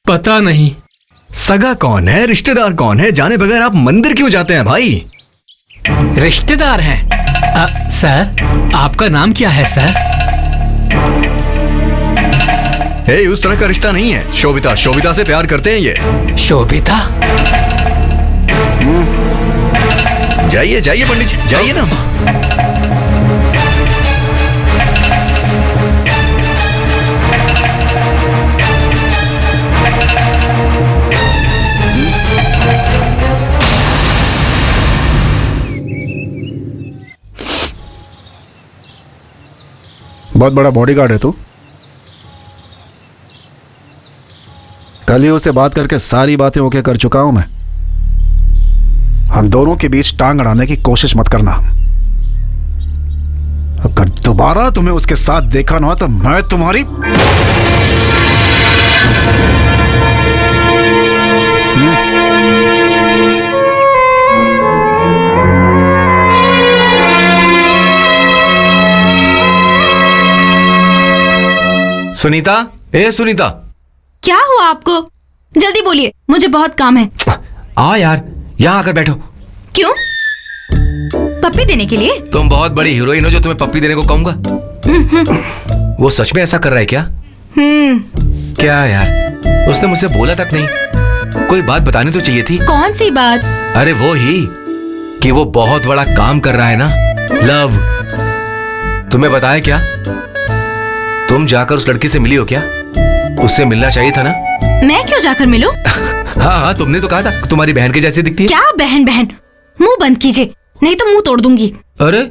पता नहीं। सगा कौन है, रिश्तेदार कौन है, जाने बगैर आप मंदिर क्यों जाते हैं भाई? रिश्तेदार हैं? सर आपका नाम क्या है सर? हे, उस तरह का रिश्ता नहीं है। शोभिता, शोभिता से प्यार करते हैं ये। शोभिता? जाइए जाइए पंडित जी, जाइए ना। बहुत बड़ा बॉडीगार्ड है तू। कल ही उससे बात करके सारी बातें ओके कर चुका हूं मैं। हम दोनों के बीच टांग अड़ाने की कोशिश मत करना। अगर दोबारा तुम्हें उसके साथ देखा ना तो मैं तुम्हारी सुनीता, ए सुनीता। क्या हुआ आपको? जल्दी बोलिए, मुझे बहुत काम है। आ यार, यहाँ आकर बैठो। क्यों? पप्पी देने के लिए? तुम बहुत बड़ी हीरोइन हो जो तुम्हें पप्पी देने को कहूंगा। वो सच में ऐसा कर रहा है क्या? क्या यार, उसने मुझसे बोला तक नहीं। कोई बात बतानी तो चाहिए थी। कौन सी बात? अरे वो ही कि वो बहुत बड़ा काम कर रहा है ना, लव। तुम्हें बताया क्या? तुम जाकर उस लड़की से मिली हो क्या? उससे मिलना चाहिए था ना। मैं क्यों जाकर मिलूं? हाँ हाँ, तुमने तो कहा था तुम्हारी बहन के जैसी दिखती है। क्या बहन बहन? मुंह बंद कीजिए, नहीं तो मुंह तोड़ दूंगी। अरे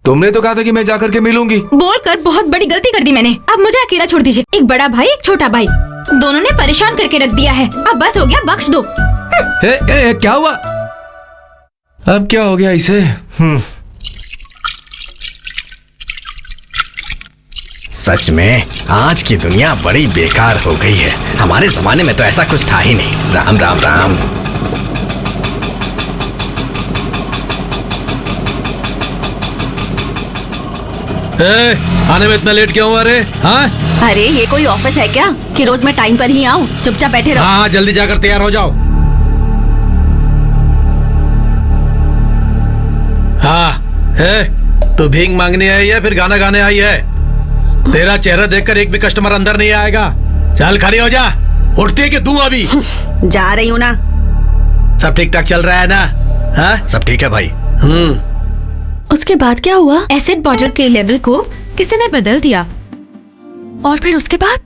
तुमने तो कहा था कि मैं जाकर के मिलूंगी। बोलकर बहुत बड़ी गलती कर दी मैंने। अब मुझे अकेला छोड़ दीजिए। एक बड़ा भाई, एक छोटा भाई, दोनों ने परेशान करके रख दिया है। अब बस हो गया, बख्श दो। क्या हुआ? अब क्या हो गया इसे? सच में आज की दुनिया बड़ी बेकार हो गई है। हमारे जमाने में तो ऐसा कुछ था ही नहीं। राम राम राम। आने में इतना लेट क्यों हुआ रे? हाँ? अरे ये कोई ऑफिस है क्या कि रोज मैं टाइम पर ही आऊँ? चुपचाप बैठे रहो। हाँ, जल्दी जाकर तैयार हो जाओ। हाँ, तू भीख मांगने आई है फिर गाना गाने आई है? तेरा चेहरा देखकर एक भी कस्टमर अंदर नहीं आएगा। चल खड़ी हो जा। उठती है कि दूं अभी? जा रही हूँ ना। सब ठीक ठाक चल रहा है ना? हाँ? सब ठीक है भाई। उसके बाद क्या हुआ? एसिड बॉटल के लेवल को किसी ने बदल दिया। और फिर उसके बाद?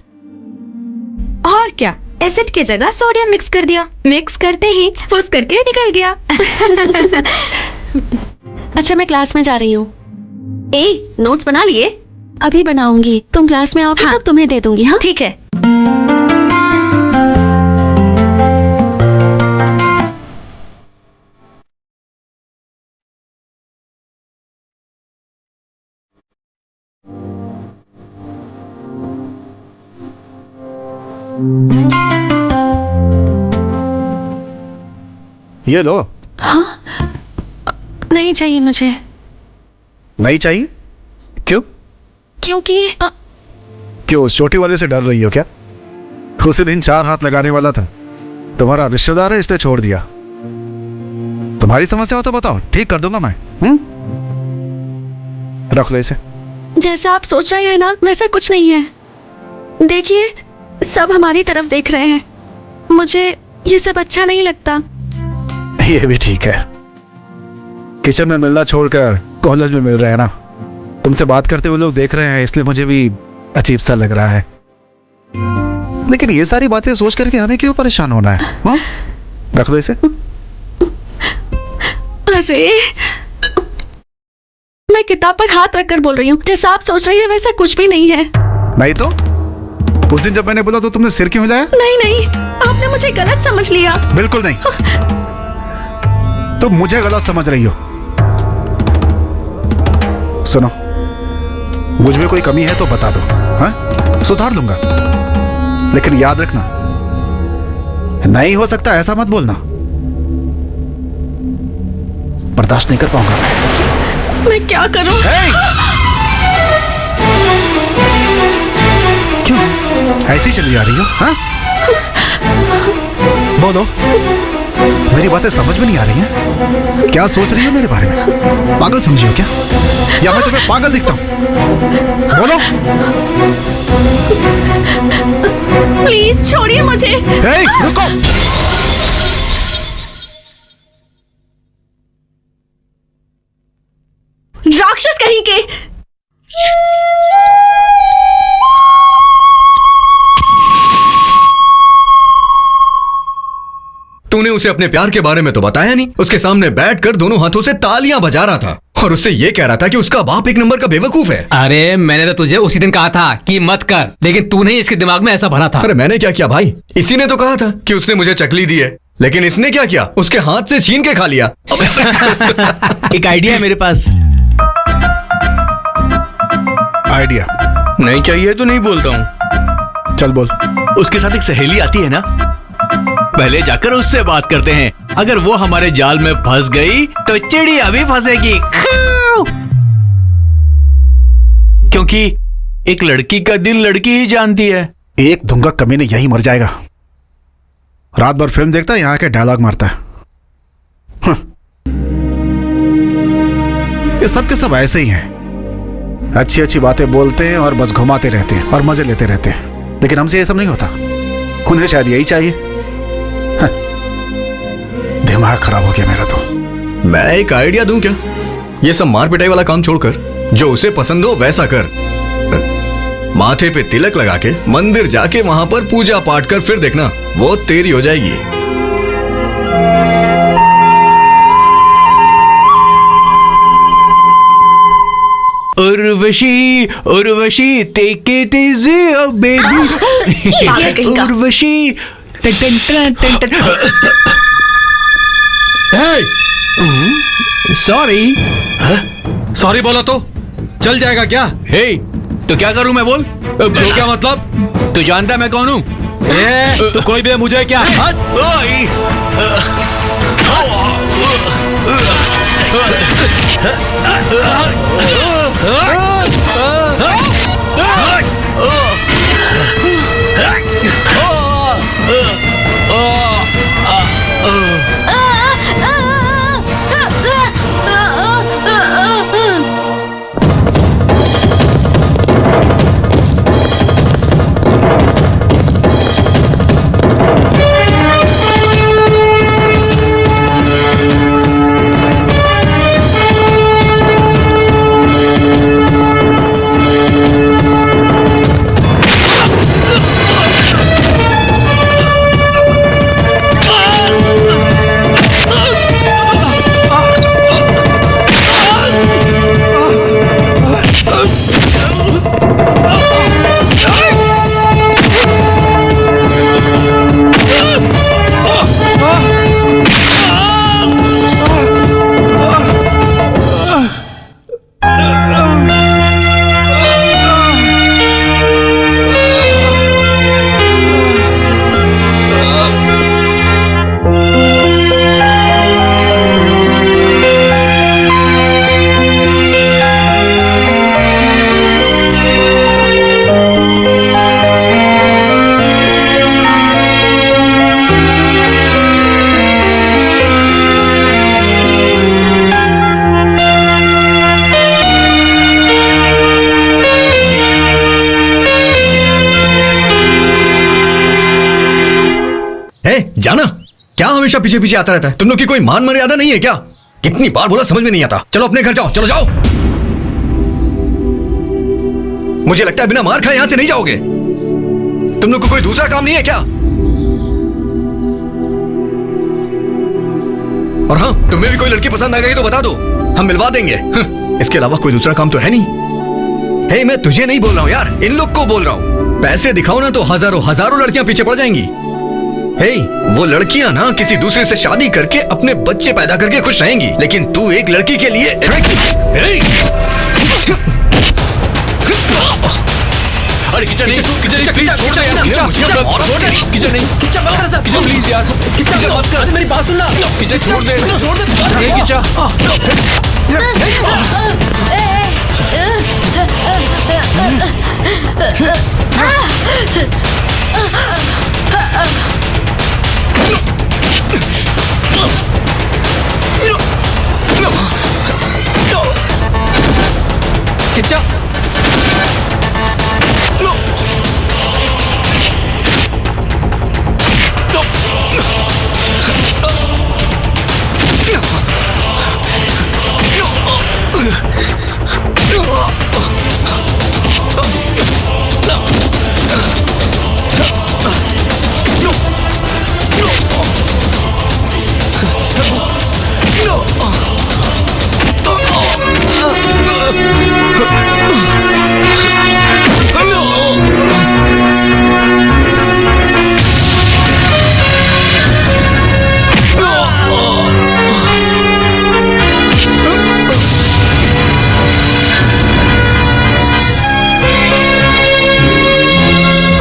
और क्या, एसिड की जगह सोडियम मिक्स कर दिया। मिक्स करते ही फुस करके निकल गया। अच्छा, मैं क्लास में जा रही हूँ। ए, नोट्स बना लिए? अभी बनाऊंगी। तुम क्लास में आओगे? हाँ, तब तुम्हें दे दूंगी। हाँ ठीक है। ये लो। हाँ? नहीं चाहिए मुझे। नहीं चाहिए? क्यों? क्योंकि क्यों, उस छोटी वाले से डर रही हो क्या? उसी दिन 4 हाथ लगाने वाला था। तुम्हारा रिश्तेदार है इसलिए छोड़ दिया। तुम्हारी समस्या हो तो बताओ, ठीक कर दूंगा मैं। रख लो इसे। जैसा आप सोच रहे हैं ना, वैसा कुछ नहीं है। देखिए, सब हमारी तरफ देख रहे हैं। मुझे ये सब अच्छा नहीं लगता। ये भी ठीक है। किचन में मिलना छोड़कर कॉलेज में मिल रहे हैं ना। तुमसे बात करते हुए लोग देख रहे हैं, इसलिए मुझे भी अजीब सा लग रहा है। लेकिन ये सारी बातें सोच करके हमें क्यों परेशान होना है? हाँ? रख दो इसे। अरे, मैं किताब पर हाथ रखकर बोल रही हूँ। जैसा आप सोच रही है वैसा कुछ भी नहीं है। नहीं तो? उस दिन जब मैंने बोला तो तुमने सिर क्यों हिलाया? नहीं नहीं, आपने मुझे गलत समझ लिया। बिल्कुल नहीं। तुम मुझे गलत समझ रही हो। सुनो, मुझ में कोई कमी है तो बता दो। हाँ? सुधार लूंगा। लेकिन याद रखना, नहीं हो सकता ऐसा मत बोलना। बर्दाश्त नहीं कर पाऊंगा मैं क्या करूं? क्यों? ऐसी चली जा रही हो? हाँ? बोलो, मेरी बातें समझ में नहीं आ रही हैं? क्या सोच रही हो मेरे बारे में? पागल समझी हो क्या? या मैं तुम्हें पागल दिखता हूं? बोलो। प्लीज छोड़िए मुझे। हे, रुको। राक्षस कहीं के। तूने उसे अपने प्यार के बारे में तो बताया नहीं। उसके सामने बैठकर दोनों हाथों से तालियां बजा रहा था और उससे ये कह रहा था कि उसका बाप एक नंबर का बेवकूफ है। अरे मैंने तो तुझे उसी दिन कहा था कि मत कर, लेकिन तूने इसके दिमाग में ऐसा भरा था। अरे मैंने क्या किया भाई? इसी ने तो कहा था कि उसने मुझे चकली दी है, लेकिन इसने क्या किया? उसके हाथ से छीन के खा लिया। एक आइडिया है मेरे पास। आइडिया नहीं चाहिए तो नहीं बोलता हूँ। चल बोल। उसके साथ एक सहेली आती है ना, पहले जाकर उससे बात करते हैं। अगर वो हमारे जाल में फंस गई तो चिड़िया भी फंसेगी। क्योंकि एक लड़की का दिल लड़की ही जानती है। एक धुंगा कमीने यही मर जाएगा। रात भर फिल्म देखता है, यहाँ के डायलॉग मारता है। ये सब के सब ऐसे ही हैं। अच्छी अच्छी बातें बोलते हैं और बस घुमाते रहते हैं और मजे लेते रहते हैं, लेकिन हमसे ये सब नहीं होता। उन्हें शायद यही चाहिए। दिमाग खराब हो गया मेरा तो। मैं एक आइडिया दूं क्या? ये सब मार पिटाई वाला काम छोड़कर जो उसे पसंद हो वैसा कर। माथे पे तिलक लगा के मंदिर जाके वहां पर पूजा पाठ कर, फिर देखना वो तेरी हो जाएगी। Urvashi Urvashi take it easy o baby. Urvashi sorry. Sorry बोलो तो चल जाएगा क्या? हे, तो क्या करूं मैं? बोल। तो क्या मतलब? तू जानता है मैं कौन हूं? तो कोई भी मुझे क्या? जाना क्या हमेशा पीछे पीछे आता रहता है? तुम लोग की कोई मान मर्यादा नहीं है क्या? कितनी बार बोला, समझ में नहीं आता। चलो अपने घर जाओ, चलो जाओ। मुझे लगता है बिना मार खाए यहां से नहीं जाओगे। तुम लोग को कोई दूसरा काम नहीं है क्या? और हाँ, तुम्हें भी कोई लड़की पसंद आ गई तो बता दो, हम मिलवा देंगे। इसके अलावा कोई दूसरा काम तो है नहीं। हे, मैं तुझे नहीं बोल रहा हूं यार, इन लोग को बोल रहा हूं। पैसे दिखाओ ना तो हजारों हजारों लड़कियां पीछे पड़ जाएंगी। हे, वो लड़कियां ना किसी दूसरे से शादी करके अपने बच्चे पैदा करके खुश रहेंगी, लेकिन तू एक लड़की के लिए अरे किचन नहीं, किचन प्लीज छोड़ दे यार। किचन नहीं, किचन मत कर सब। किचन प्लीज यार, किचन मत कर। मेरी बात सुन ना। किचन छोड़ दे, छोड़ दे। ये किचन किच्चा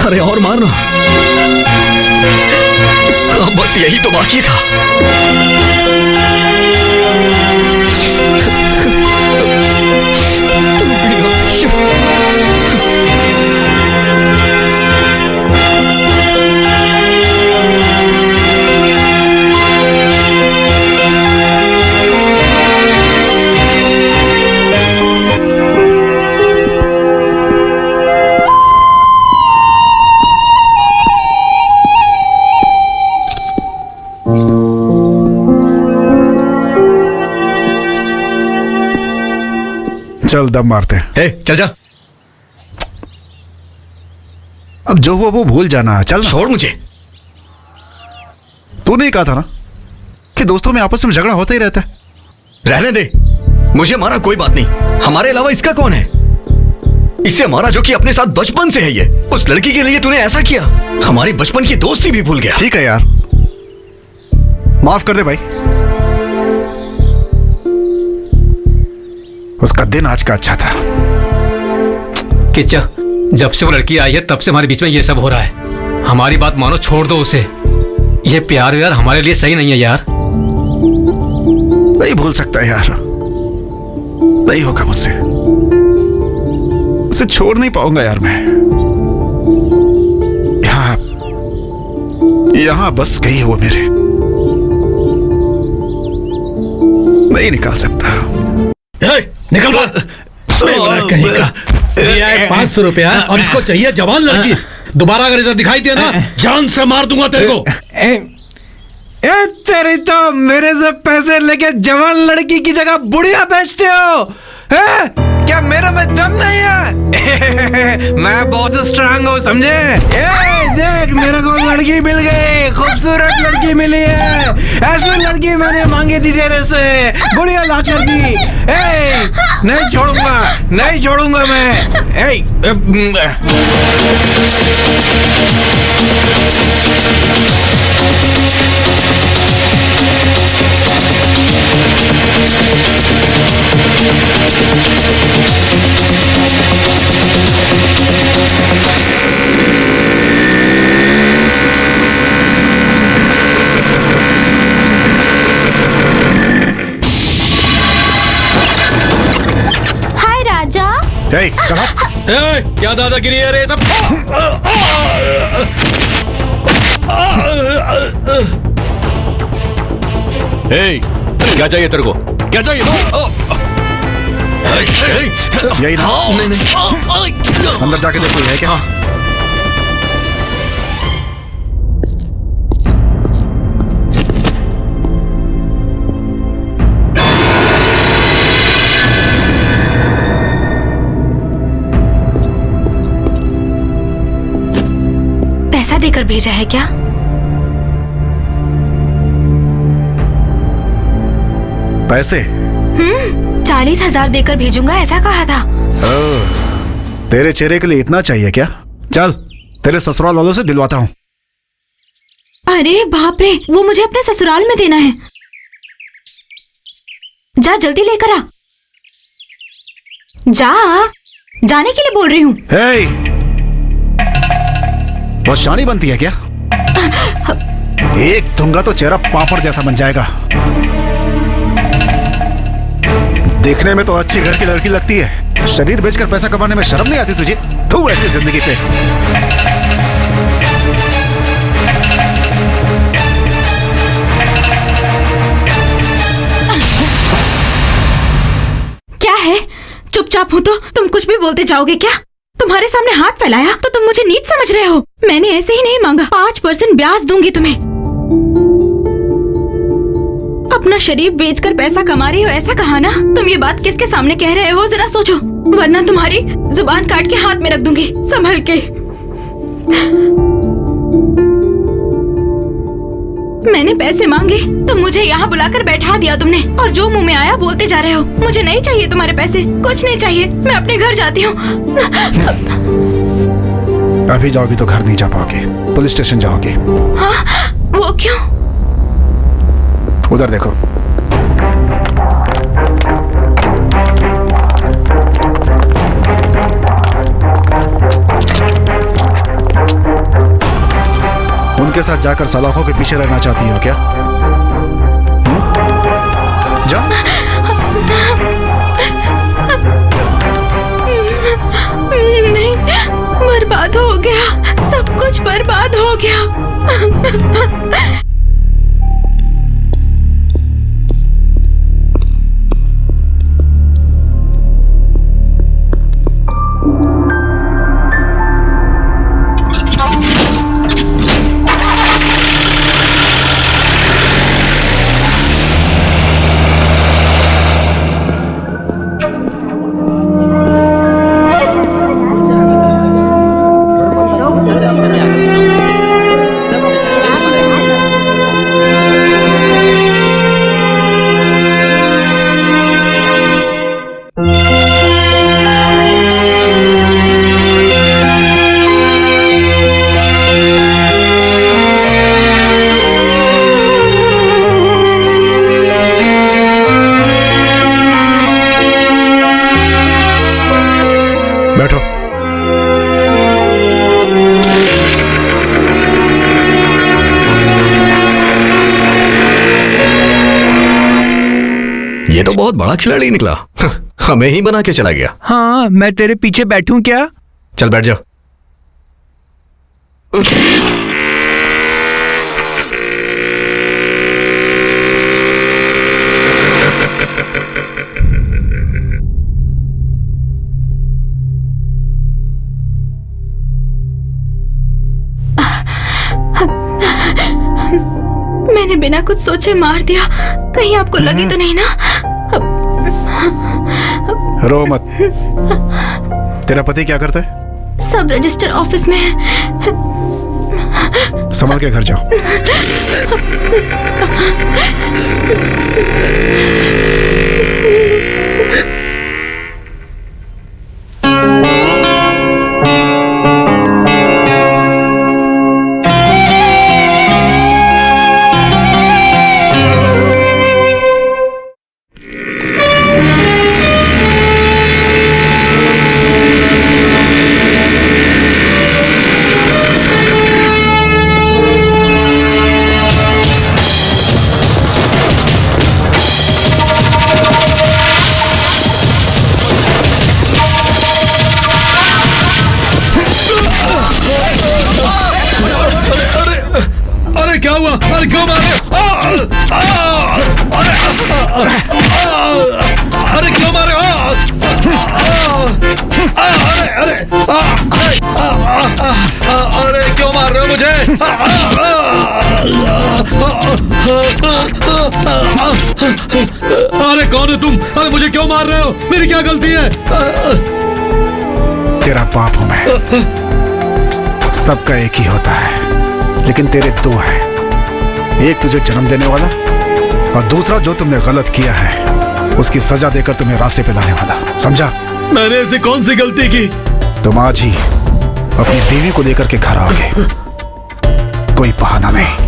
अरे और मारना। अब बस यही तो बाकी था। चल दम मारते हैं। ए, चल जा। अब जो हुआ वो भूल जाना। चल छोड़ मुझे। तूने ही कहा था ना कि दोस्तों में आपस में झगड़ा होता ही रहता है। रहने दे, मुझे मारा कोई बात नहीं। हमारे अलावा इसका कौन है? इसे मारा जो कि अपने साथ बचपन से है। ये उस लड़की के लिए तूने ऐसा किया, हमारी बचपन की दोस्ती भी भूल गया। ठीक है यार, माफ कर दे भाई। उसका दिन आज का अच्छा था। किच्चा, जब से वो लड़की आई है तब से हमारे बीच में ये सब हो रहा है। हमारी बात मानो, छोड़ दो उसे। ये प्यार यार हमारे लिए सही नहीं है यार। नहीं भूल सकता यार, नहीं होगा मुझसे। उसे छोड़ नहीं पाऊंगा यार मैं। यहां बस गई वो मेरे, नहीं निकाल सकता। निकल कहीं का। दिया है 500 रुपया और इसको चाहिए जवान लड़की। दोबारा अगर इधर दिखाई दिया ना, जान से मार दूंगा तेरे को। तेरी तो मेरे से पैसे लेके जवान लड़की की जगह बुढ़िया बेचते हो हैं? क्या मेरे में दम नहीं है? मैं बहुत स्ट्रांग हूँ, समझे? देख मेरे को लड़की मिल गई, खूबसूरत लड़की मिली है। ऐसी लड़की मैंने मांगी थी तेरे से, बुढ़िया ला कर दी। नहीं छोड़ूंगा, नहीं छोड़ूंगा मैं। हाय राजा। चलो। क्या दादागिरी है रे सब? क्या चाहिए तेरे को? क्या चाहिए? यही ना? अंदर जाके देखो ये है क्या? पैसा देकर भेजा है क्या? पैसे? 40,000 देकर भेजूंगा ऐसा कहा था। तेरे चेहरे के लिए इतना चाहिए क्या? चल तेरे ससुराल वालों से दिलवाता हूँ। अरे बाप रे, वो मुझे अपने ससुराल में देना है। जा जल्दी लेकर आ। जा, जाने के लिए बोल रही हूँ। बहुत शानी बनती है क्या? एक दूंगा तो चेहरा पापड़ जैसा बन जाएगा। देखने में तो अच्छी घर की लड़की लगती है, शरीर बेचकर पैसा कमाने में शर्म नहीं आती तुझे? तू ऐसी जिंदगी पे। क्या है? चुपचाप हूँ तो तुम कुछ भी बोलते जाओगे क्या? तुम्हारे सामने हाथ फैलाया तो तुम मुझे नीच समझ रहे हो? मैंने ऐसे ही नहीं मांगा। 5% ब्याज दूंगी तुम्हें। अपना शरीर बेचकर पैसा कमा रही हो ऐसा कहा ना? तुम ये बात किसके सामने कह रहे हो जरा सोचो, वरना तुम्हारी जुबान काट के हाथ में रख दूंगी। संभल के। मैंने पैसे मांगे तो मुझे यहाँ बुलाकर बैठा दिया तुमने, और जो मुंह में आया बोलते जा रहे हो। मुझे नहीं चाहिए तुम्हारे पैसे, कुछ नहीं चाहिए। मैं अपने घर जाती हूँ। अभी जाओगी तो घर नहीं जा पाओगी, पुलिस स्टेशन जाओगी। हाँ, वो क्यों? उधर देखो। उनके साथ जाकर सलाखों के पीछे रहना चाहती हो क्या? जा। नहीं, बर्बाद हो गया, सब कुछ बर्बाद हो गया। बैठो। ये तो बहुत बड़ा खिलाड़ी निकला। हमें ही बना के चला गया। हाँ, मैं तेरे पीछे बैठूं क्या? चल बैठ जा। मैंने बिना कुछ सोचे मार दिया, कहीं आपको लगी तो नहीं ना? रो मत। तेरा पति क्या करता है? सब रजिस्टर ऑफिस में है। संभल के घर जाओ। क्या हुआ? अरे क्यों मारे? अरे क्यों मारे? अरे क्यों मार रहे हो मुझे? अरे कौन है तुम? अरे मुझे क्यों मार रहे हो? मेरी क्या गलती है? तेरा पाप हूं मैं। सबका एक ही होता है, लेकिन तेरे दो हैं। एक तुझे जन्म देने वाला, और दूसरा जो तुमने गलत किया है उसकी सजा देकर तुम्हें रास्ते पे लाने वाला। समझा? मैंने ऐसी कौन सी गलती की? तुम आज ही अपनी बीवी को लेकर के घर आओगे। कोई बहाना नहीं।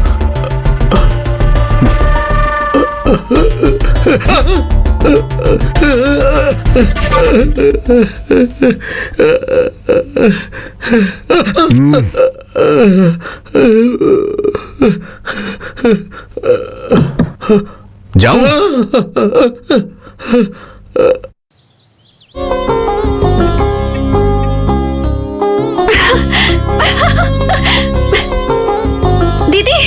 जाऊं? दीदी,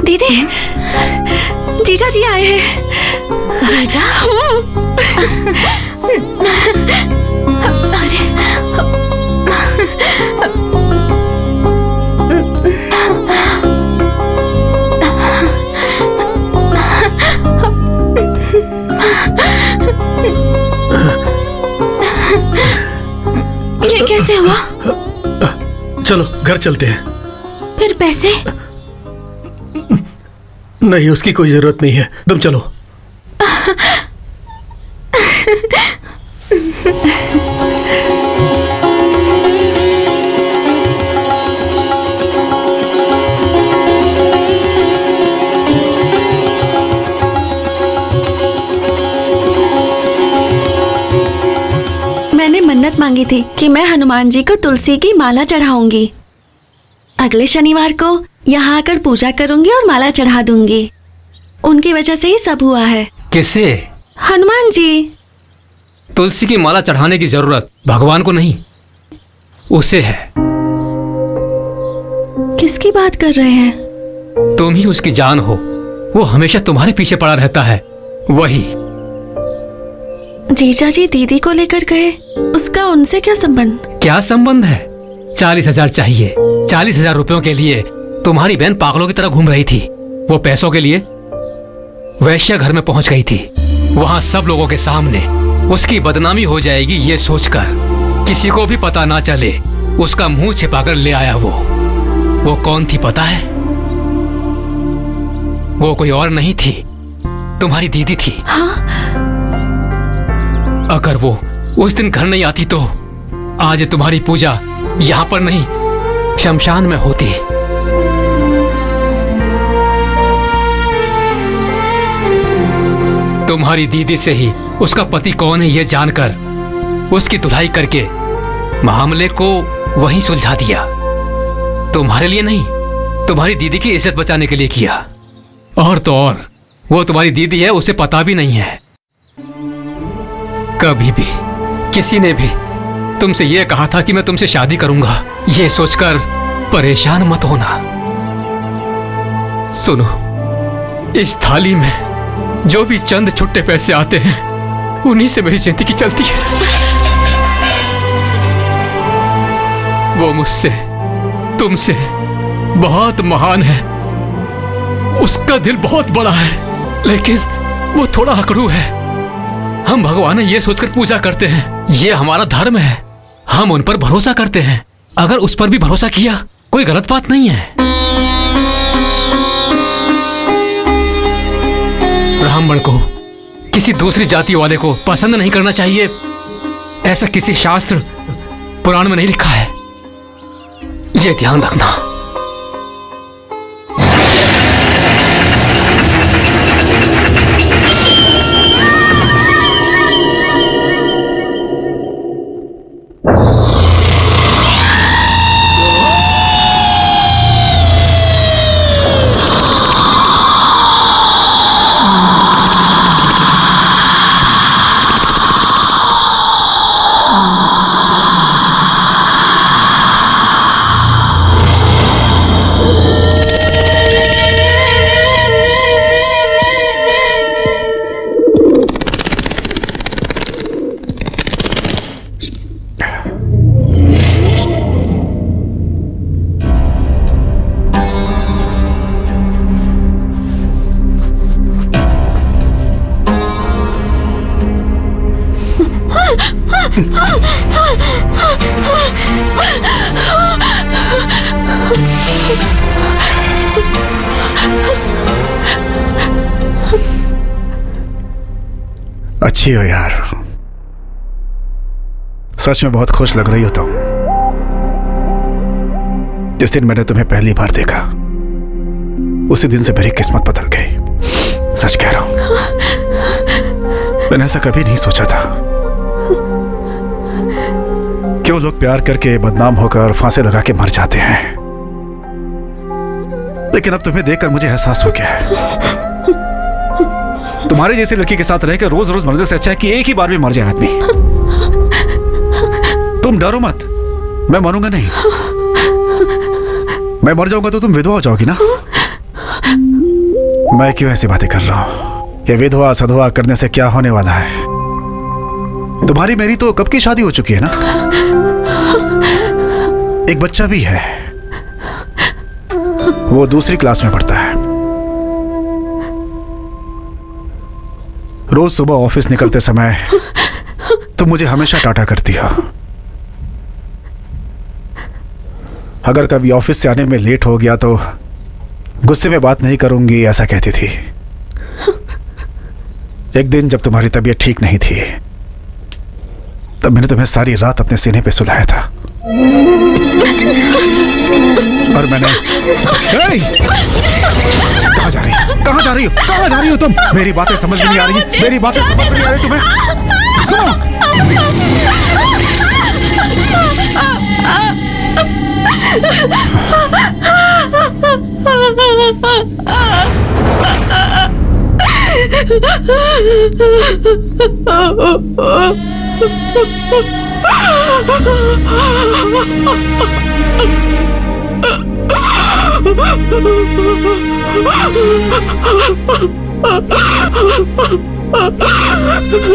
दीदी, जीजा जी आए हैं। जीजा? कैसे हुआ? चलो घर चलते हैं। फिर पैसे? नहीं, उसकी कोई जरूरत नहीं है, तुम चलो। मैंने मन्नत मांगी थी कि मैं हनुमान जी को तुलसी की माला चढ़ाऊंगी। अगले शनिवार को यहाँ आकर पूजा करूंगी और माला चढ़ा दूंगी। उनकी वजह से ही सब हुआ है। किसे? हनुमान जी। तुलसी की माला चढ़ाने की जरूरत भगवान को नहीं, उसे है। किसकी बात कर रहे हैं? तुम ही उसकी जान हो, वो हमेशा तुम्हारे पीछे पड़ा रहता है। वही जीजा जी दीदी को लेकर गए, उसका उनसे क्या संबंध? क्या संबंध है? 40,000 चाहिए। 40,000 रुपयों के लिए तुम्हारी बहन पागलों की तरह घूम रही थी। वो पैसों के लिए वैश्या घर में पहुंच गई थी। वहां सब लोगों के सामने उसकी बदनामी हो जाएगी ये सोचकर किसी को भी पता ना चले उसका मुंह छिपाकर ले आया। वो कौन थी पता है? वो कोई और नहीं थी, तुम्हारी दीदी थी। हाँ? अगर वो उस दिन घर नहीं आती तो आज तुम्हारी पूजा यहाँ पर नहीं, शमशान में होती। तुम्हारी दीदी से ही उसका पति कौन है ये जानकर उसकी धुलाई करके मामले को वहीं सुलझा दिया। तुम्हारे लिए नहीं, तुम्हारी दीदी की इज्जत बचाने के लिए किया। और तो और वो तुम्हारी दीदी है, उसे पता भी नहीं है। कभी भी किसी ने भी तुमसे यह कहा था कि मैं तुमसे शादी करूंगा, ये सोचकर परेशान मत होना। सुनो, इस थाली में जो भी चंद छुट्टे पैसे आते हैं उन्हीं से मेरी जिंदगी चलती है। वो मुझसे, तुमसे बहुत महान है। उसका दिल बहुत बड़ा है, लेकिन वो थोड़ा अकड़ू है। हम भगवान ये सोचकर पूजा करते हैं, ये हमारा धर्म है। हम उन पर भरोसा करते हैं। अगर उस पर भी भरोसा किया कोई गलत बात नहीं है। ब्राह्मण को किसी दूसरी जाति वाले को पसंद नहीं करना चाहिए, ऐसा किसी शास्त्र पुराण में नहीं लिखा है। ये ध्यान रखना। अच्छी हो यार, सच में बहुत खुश लग रही हो तुम। जिस दिन मैंने तुम्हें पहली बार देखा उसी दिन से मेरी किस्मत बदल गई। सच कह रहा हूं, मैंने ऐसा कभी नहीं सोचा था। क्यों लोग प्यार करके बदनाम होकर फांसी लगा के मर जाते हैं, लेकिन अब तुम्हें देखकर मुझे एहसास हो गया है तुम्हारी जैसी लड़की के साथ रहकर रोज रोज मरने से अच्छा है कि एक ही बार में मर जाए आदमी। तुम डरो मत, मैं मरूंगा नहीं। मैं मर जाऊंगा तो तुम विधवा हो जाओगी ना। मैं क्यों ऐसी बातें कर रहा हूं? ये विधवा सधवा करने से क्या होने वाला है? तुम्हारी मेरी तो कब की शादी हो चुकी है ना, एक बच्चा भी है, वो दूसरी क्लास में पढ़ता है। रोज सुबह ऑफिस निकलते समय तुम मुझे हमेशा टाटा करती हो, अगर कभी ऑफिस से आने में लेट हो गया तो गुस्से में बात नहीं करूंगी, ऐसा कहती थी। एक दिन जब तुम्हारी तबीयत ठीक नहीं थी तब मैंने तुम्हें सारी रात अपने सीने पे सुलाया था और मैंने कहाँ जा रही हो? कहाँ जा रही हो? कहाँ जा रही हो तुम? मेरी बातें समझ में नहीं आ रही। मेरी बातें समझ में नहीं आ रही तुम्हें?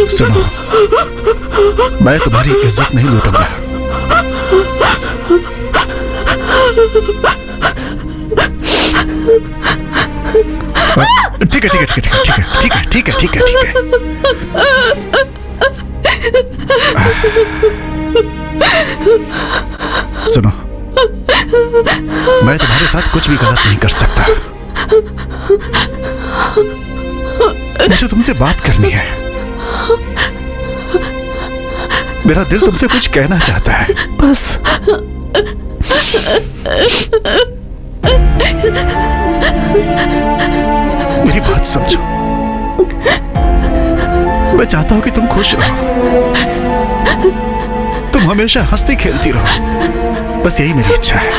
सुनो, मैं तुम्हारी इज्जत नहीं लूटूंगा। ठीक है ठीक है ठीक है ठीक है ठीक है ठीक है ठीक है। सुनो, मैं तुम्हारे साथ कुछ भी गलत नहीं कर सकता। मुझे तुमसे बात करनी है। मेरा दिल तुमसे कुछ कहना चाहता है, बस। मेरी बात समझो। मैं चाहता हूं कि तुम खुश रहो, तुम हमेशा हंसती खेलती रहो, बस यही मेरी इच्छा है।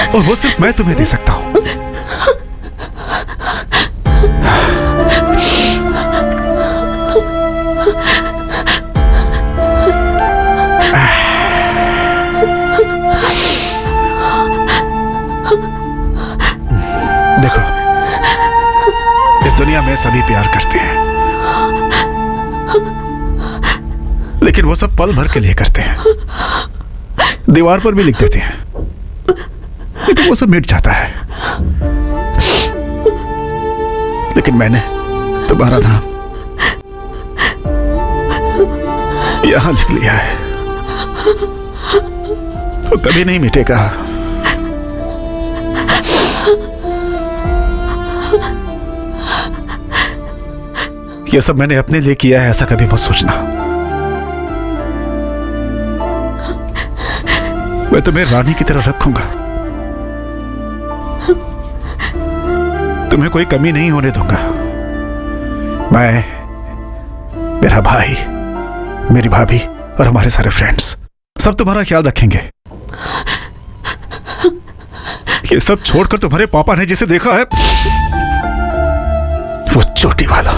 और वो सिर्फ मैं तुम्हें दे सकता हूं। देखो, इस दुनिया में सभी प्यार करते हैं, लेकिन वो सब पल भर के लिए करते हैं। दीवार पर भी लिख देते हैं, लेकिन वो सब मिट जाता है। लेकिन मैंने तुम्हारा नाम यहां लिख लिया है, वो कभी नहीं मिटेगा। ये सब मैंने अपने लिए किया है, ऐसा कभी मत सोचना। मैं तुम्हें रानी की तरह रखूंगा, तुम्हें कोई कमी नहीं होने दूंगा। मैं, मेरा भाई, मेरी भाभी और हमारे सारे फ्रेंड्स सब तुम्हारा ख्याल रखेंगे। ये सब छोड़कर तुम्हारे पापा ने जिसे देखा है, वो चोटी वाला,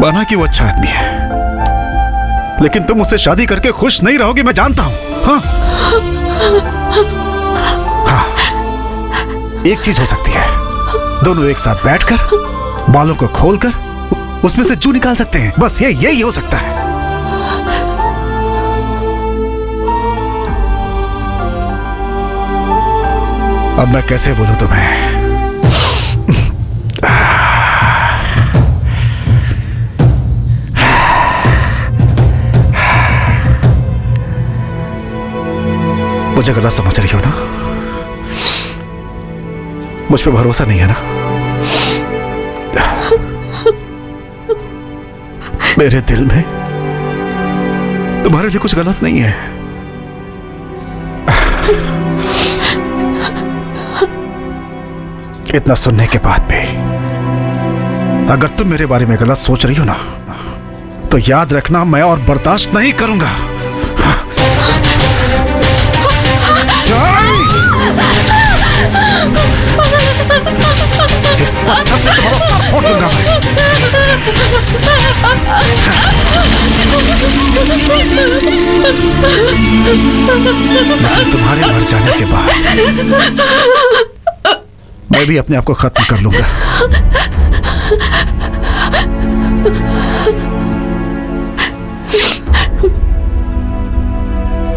माना कि वो अच्छा आदमी है, लेकिन तुम उससे शादी करके खुश नहीं रहोगे, मैं जानता हूं। हाँ? हाँ, एक चीज हो सकती है, दोनों एक साथ बैठकर बालों को खोलकर उसमें से जू निकाल सकते हैं, बस यही हो सकता है। अब मैं कैसे बोलूं तुम्हें? मुझे गलत समझ रही हो ना? मुझ पे भरोसा नहीं है ना? मेरे दिल में तुम्हारे लिए कुछ गलत नहीं है। इतना सुनने के बाद भी अगर तुम मेरे बारे में गलत सोच रही हो ना, तो याद रखना, मैं और बर्दाश्त नहीं करूंगा। इस पत्थर से तुम्हारा सर फोड़ दूंगा मैं। लेकिन तुम्हारे मर जाने के बाद मैं भी अपने आप को खत्म कर लूंगा।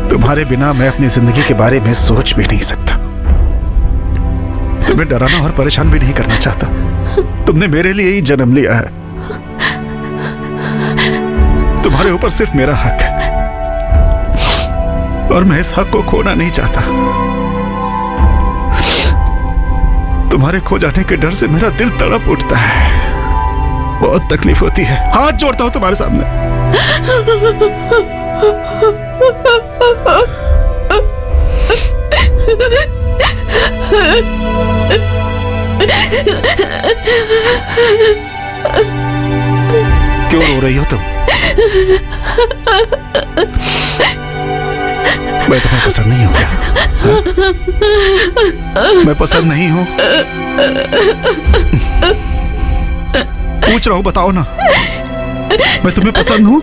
तुम्हारे बिना मैं अपनी जिंदगी के बारे में सोच भी नहीं सकता। तुम्हें डराना और परेशान भी नहीं करना चाहता। तुमने मेरे लिए ही जन्म लिया है। तुम्हारे ऊपर सिर्फ मेरा हक है और मैं इस हक को खोना नहीं चाहता। तुम्हारे खो जाने के डर से मेरा दिल तड़प उठता है, बहुत तकलीफ होती है। हाथ जोड़ता हूं तुम्हारे सामने। क्यों रो रही हो तुम? मैं तुम्हें पसंद नहीं हूं क्या? मैं पसंद नहीं हूं? पूछ रहा हूं, बताओ ना, मैं तुम्हें पसंद हूं?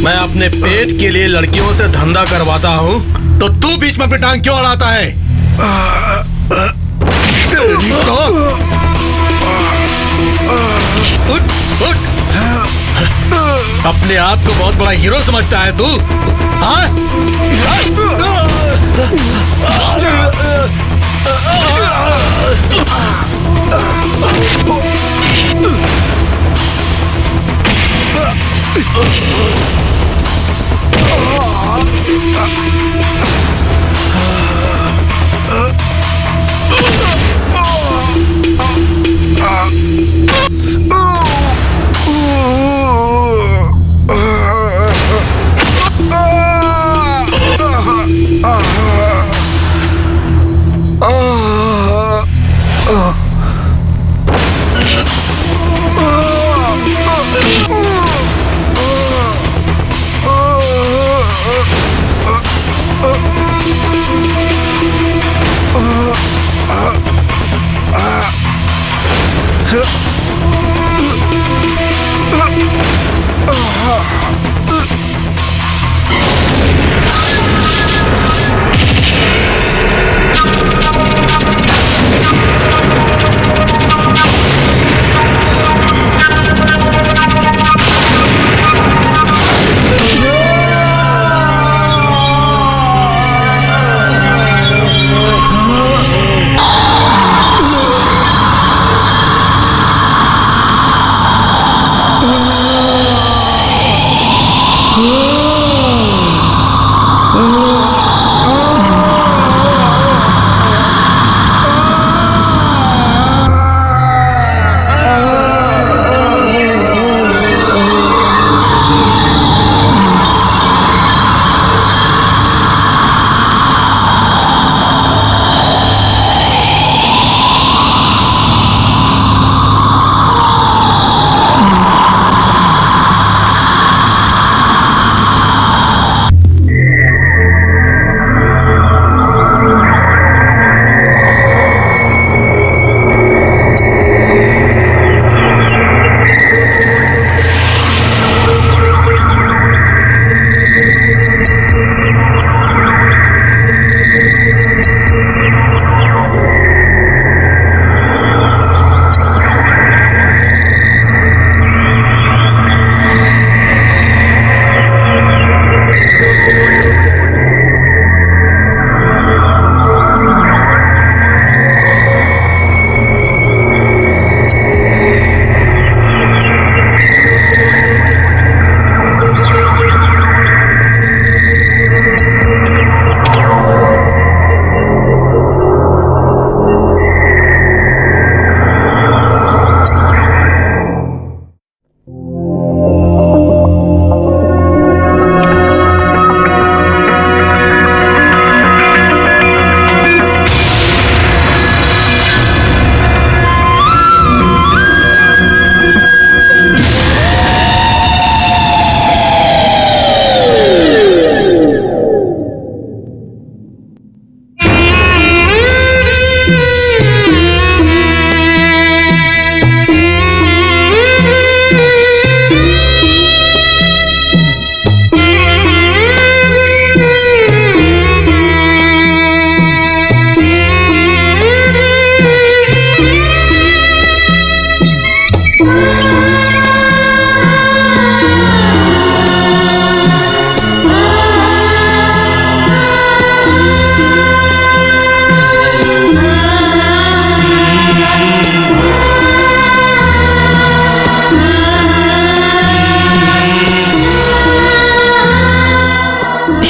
मैं अपने पेट के लिए लड़कियों से धंधा करवाता हूँ, तो तू बीच में अपनी टांग क्यों अड़ाता है? तेरी तो उठ, उठ। अपने आप को बहुत बड़ा हीरो समझता है तू? हाँ?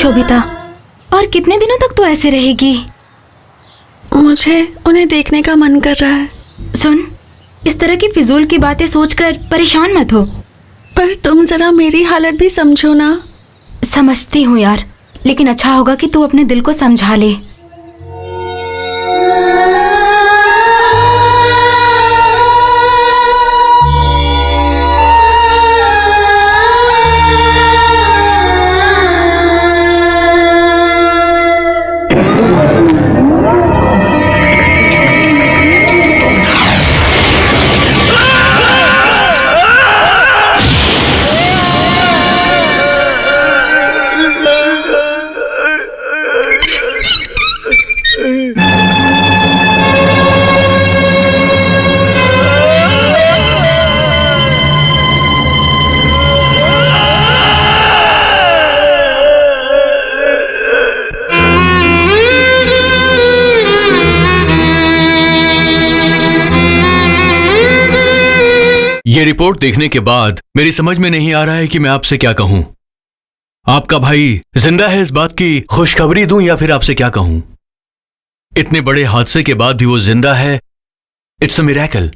शोभिता, और कितने दिनों तक तो ऐसे रहेगी? मुझे उन्हें देखने का मन कर रहा है। सुन, इस तरह की फिजूल की बातें सोचकर परेशान मत हो। पर तुम जरा मेरी हालत भी समझो ना। समझती हूँ यार, लेकिन अच्छा होगा कि तू अपने दिल को समझा ले। ये रिपोर्ट देखने के बाद मेरी समझ में नहीं आ रहा है कि मैं आपसे क्या कहूं। आपका भाई जिंदा है, इस बात की खुशखबरी दूं या फिर आपसे क्या कहूं? इतने बड़े हादसे के बाद भी वो जिंदा है। It's a miracle.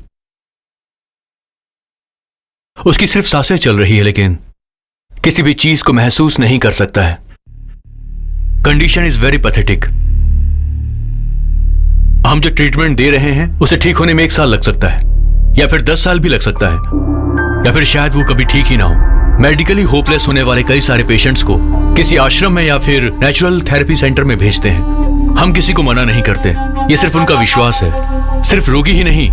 उसकी सिर्फ सांसें चल रही है, लेकिन किसी भी चीज को महसूस नहीं कर सकता है। Condition is very pathetic. हम जो ट्रीटमेंट दे रहे हैं उसे ठीक होने में 1 साल लग सकता है, या फिर 10 साल भी लग सकता है, या फिर शायद वो कभी ठीक ही ना हो। मेडिकली होपलेस होने वाले कई सारे पेशेंट्स को किसी आश्रम में या फिर नेचुरल थेरेपी सेंटर में भेजते हैं। हम किसी को मना नहीं करते, ये सिर्फ उनका विश्वास है। सिर्फ रोगी ही नहीं,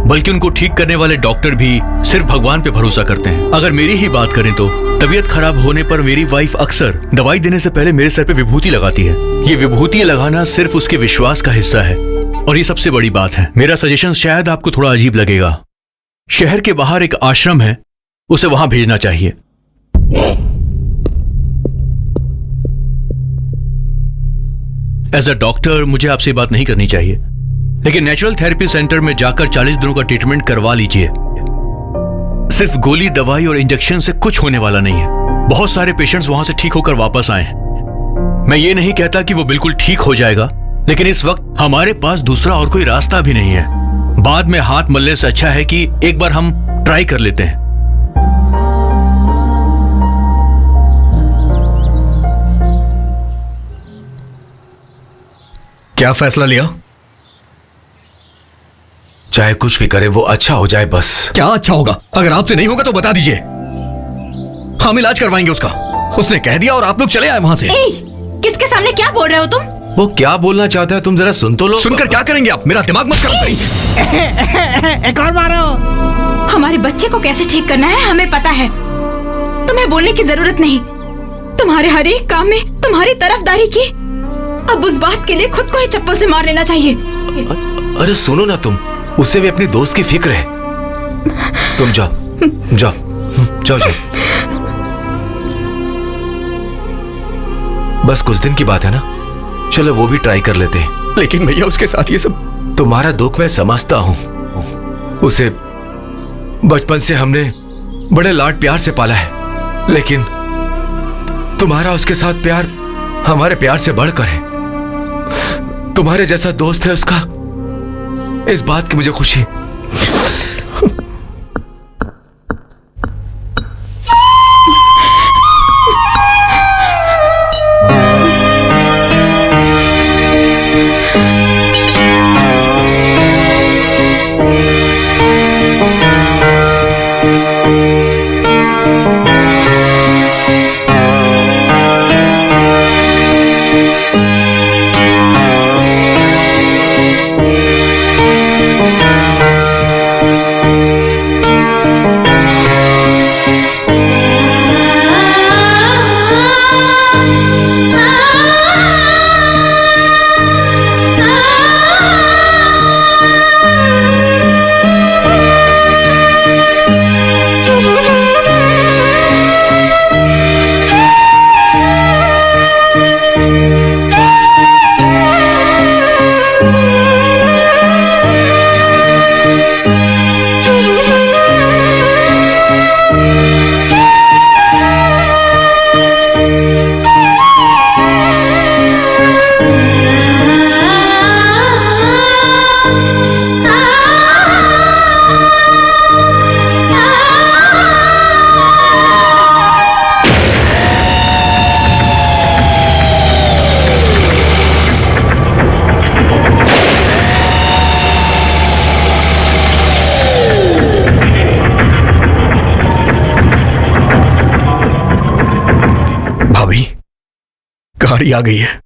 बल्कि उनको ठीक करने वाले डॉक्टर भी सिर्फ भगवान पे भरोसा करते हैं। अगर मेरी ही बात करें तो तबीयत खराब होने पर मेरी वाइफ अक्सर दवाई देने से पहले मेरे सर पे विभूति लगाती है। ये विभूति लगाना सिर्फ उसके विश्वास का हिस्सा है। और ये सबसे बड़ी बात है, मेरा सजेशन शायद आपको थोड़ा अजीब लगेगा। शहर के बाहर एक आश्रम है, उसे वहां भेजना चाहिए। एज अ डॉक्टर मुझे आपसे बात नहीं करनी चाहिए, लेकिन नेचुरल थेरेपी सेंटर में जाकर 40 दिनों का ट्रीटमेंट करवा लीजिए। सिर्फ गोली, दवाई और इंजेक्शन से कुछ होने वाला नहीं है। बहुत सारे पेशेंट्स वहां से ठीक होकर वापस आए हैं। मैं ये नहीं कहता कि वो बिल्कुल ठीक हो जाएगा, लेकिन इस वक्त हमारे पास दूसरा और कोई रास्ता भी नहीं है। बाद में हाथ मलने से अच्छा है कि एक बार हम ट्राई कर लेते हैं। क्या फैसला लिया? चाहे कुछ भी करे वो अच्छा हो जाए बस। क्या अच्छा होगा? अगर आपसे नहीं होगा तो बता दीजिए, हम इलाज करवाएंगे उसका। उसने कह दिया और आप लोग चले आए वहां से। किसके सामने क्या बोल रहे हो तुम? वो क्या बोलना चाहता है तुम जरा सुन तो लो। सुनकर क्या करेंगे आप? मेरा दिमाग मत खराब। एक और मारो। हमारे बच्चे को कैसे ठीक करना है हमें पता है, तुम्हें बोलने की जरूरत नहीं। तुम्हारे हर एक काम में तुम्हारी तरफदारी की। अब उस बात के लिए खुद को ही चप्पल से मार लेना चाहिए। अरे सुनो ना तुम, उससे भी अपनी दोस्त की फिक्र है। तुम जाओ जाओ जाओ जाओ। बस कुछ दिन की बात है ना, चलो वो भी ट्राई कर लेते हैं। लेकिन भैया उसके साथ ये सब। तुम्हारा दुख मैं समझता हूं। उसे बचपन से हमने बड़े लाड प्यार से पाला है, लेकिन तुम्हारा उसके साथ प्यार हमारे प्यार से बढ़कर है। तुम्हारे जैसा दोस्त है उसका, इस बात की मुझे खुशी। गाड़ी आ गई है।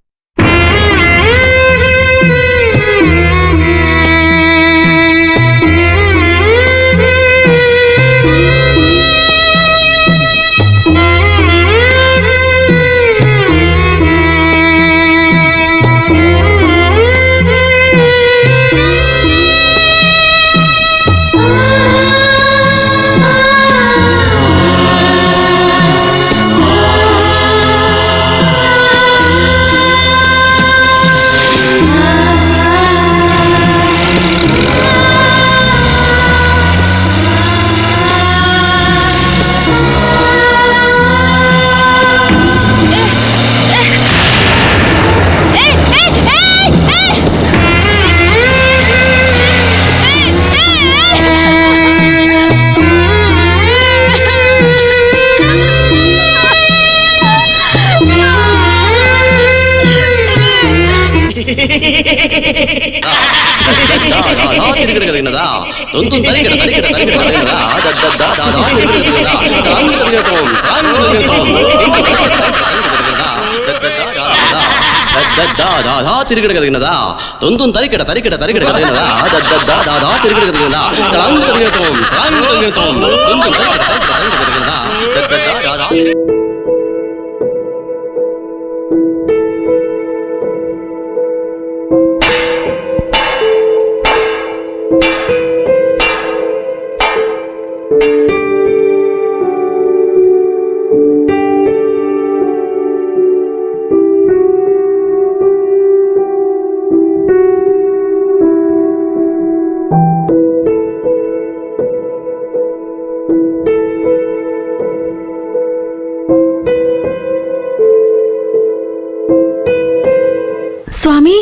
स्वामी,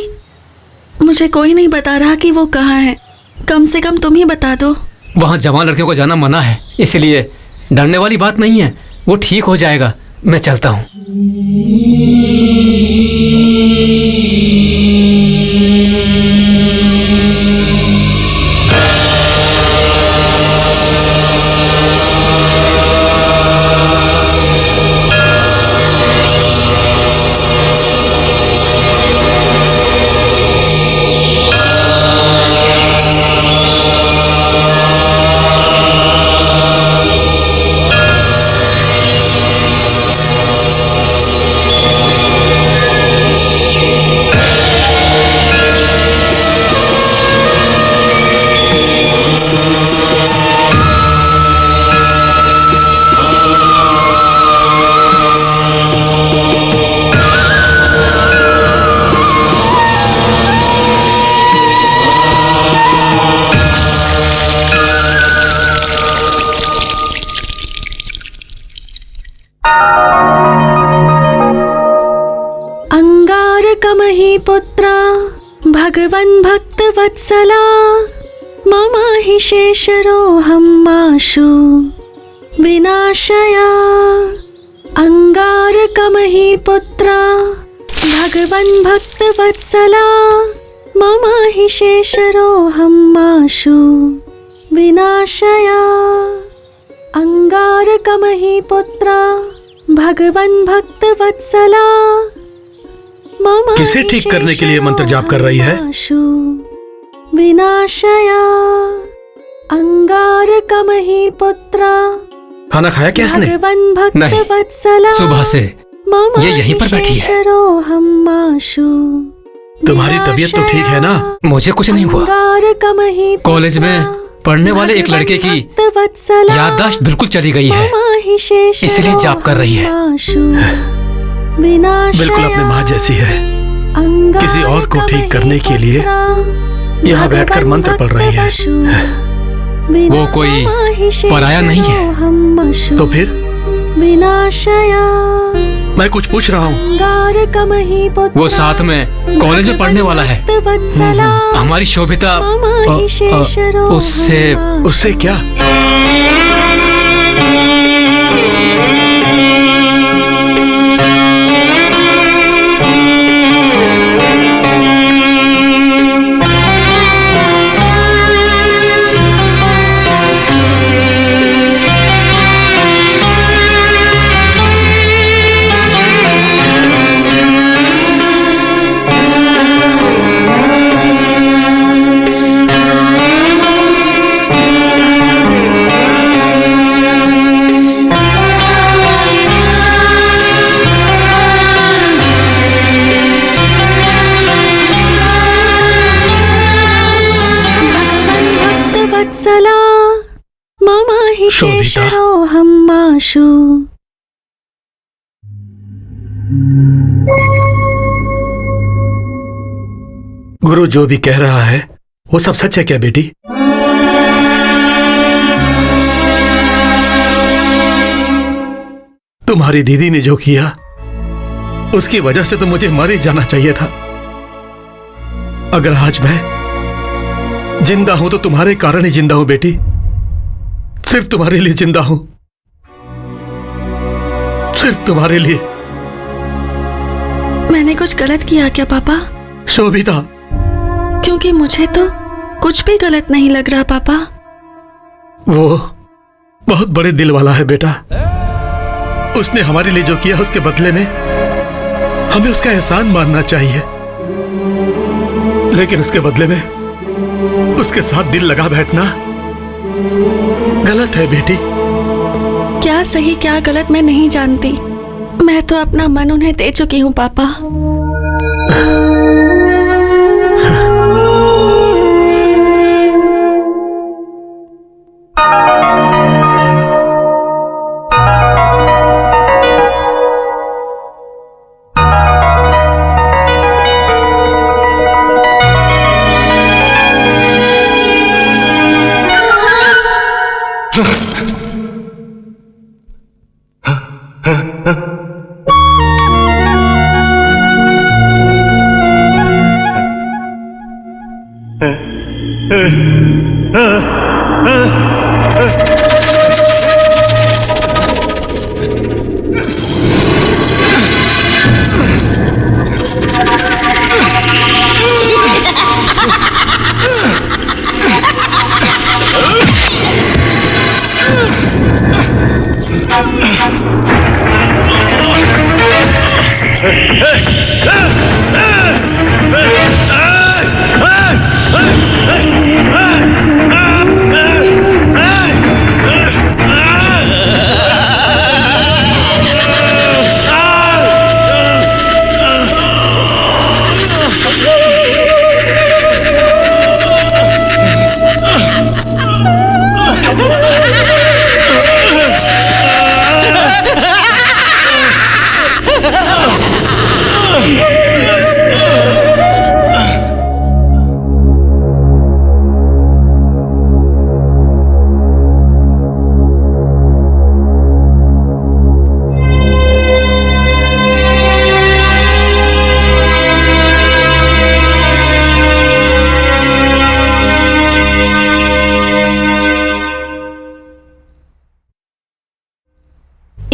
मुझे कोई नहीं बता रहा कि वो कहाँ है। कम से कम तुम ही बता दो। वहाँ जवान लड़कियों को जाना मना है, इसलिए डरने वाली बात नहीं है, वो ठीक हो जाएगा। मैं चलता हूँ। पुत्रा भगवन् भक्तवत्सला मम हि शेषरोऽहं माशु विनाशया। अंगारकमहि पुत्रा भगवन् भक्तवत्सला मम हि शेषरोऽहं माशु विनाशया। अंगारकमहि पुत्रा भगवन् भक्तवत्सला। किसे ठीक करने के लिए मंत्र जाप कर रही है? विनाशया अंगारकमहि पुत्रा। खाना खाया क्या इसने? नहीं, सुबह से ये यहीं पर बैठी है। तुम्हारी तबीयत तो ठीक है ना? मुझे कुछ नहीं हुआ। कॉलेज में पढ़ने वाले एक लड़के की याददाश्त बिल्कुल चली गई है, इसलिए जाप कर रही है। बिल्कुल अपनी माँ जैसी है। किसी और को ठीक करने के लिए यहाँ बैठकर मंत्र पढ़ रही है। वो कोई पराया नहीं है। तो फिर विनाशया। मैं कुछ पूछ रहा हूँ। वो साथ में कॉलेज में पढ़ने वाला है। हमारी शोभिता उससे क्या? आशु। गुरु जो भी कह रहा है वो सब सच है क्या बेटी? तुम्हारी दीदी ने जो किया उसकी वजह से तो मुझे मर ही जाना चाहिए था। अगर आज मैं जिंदा हूं तो तुम्हारे कारण ही जिंदा हूं बेटी, सिर्फ तुम्हारे लिए जिंदा हूं, सिर्फ तुम्हारे लिए। मैंने कुछ गलत किया क्या पापा? शोभिता, क्योंकि मुझे तो कुछ भी गलत नहीं लग रहा पापा। वो बहुत बड़े दिल वाला है बेटा। उसने हमारे लिए जो किया उसके बदले में हमें उसका एहसान मानना चाहिए, लेकिन उसके बदले में उसके साथ दिल लगा बैठना गलत है बेटी। क्या सही क्या गलत मैं नहीं जानती, मैं तो अपना मन उन्हें दे चुकी हूँ पापा।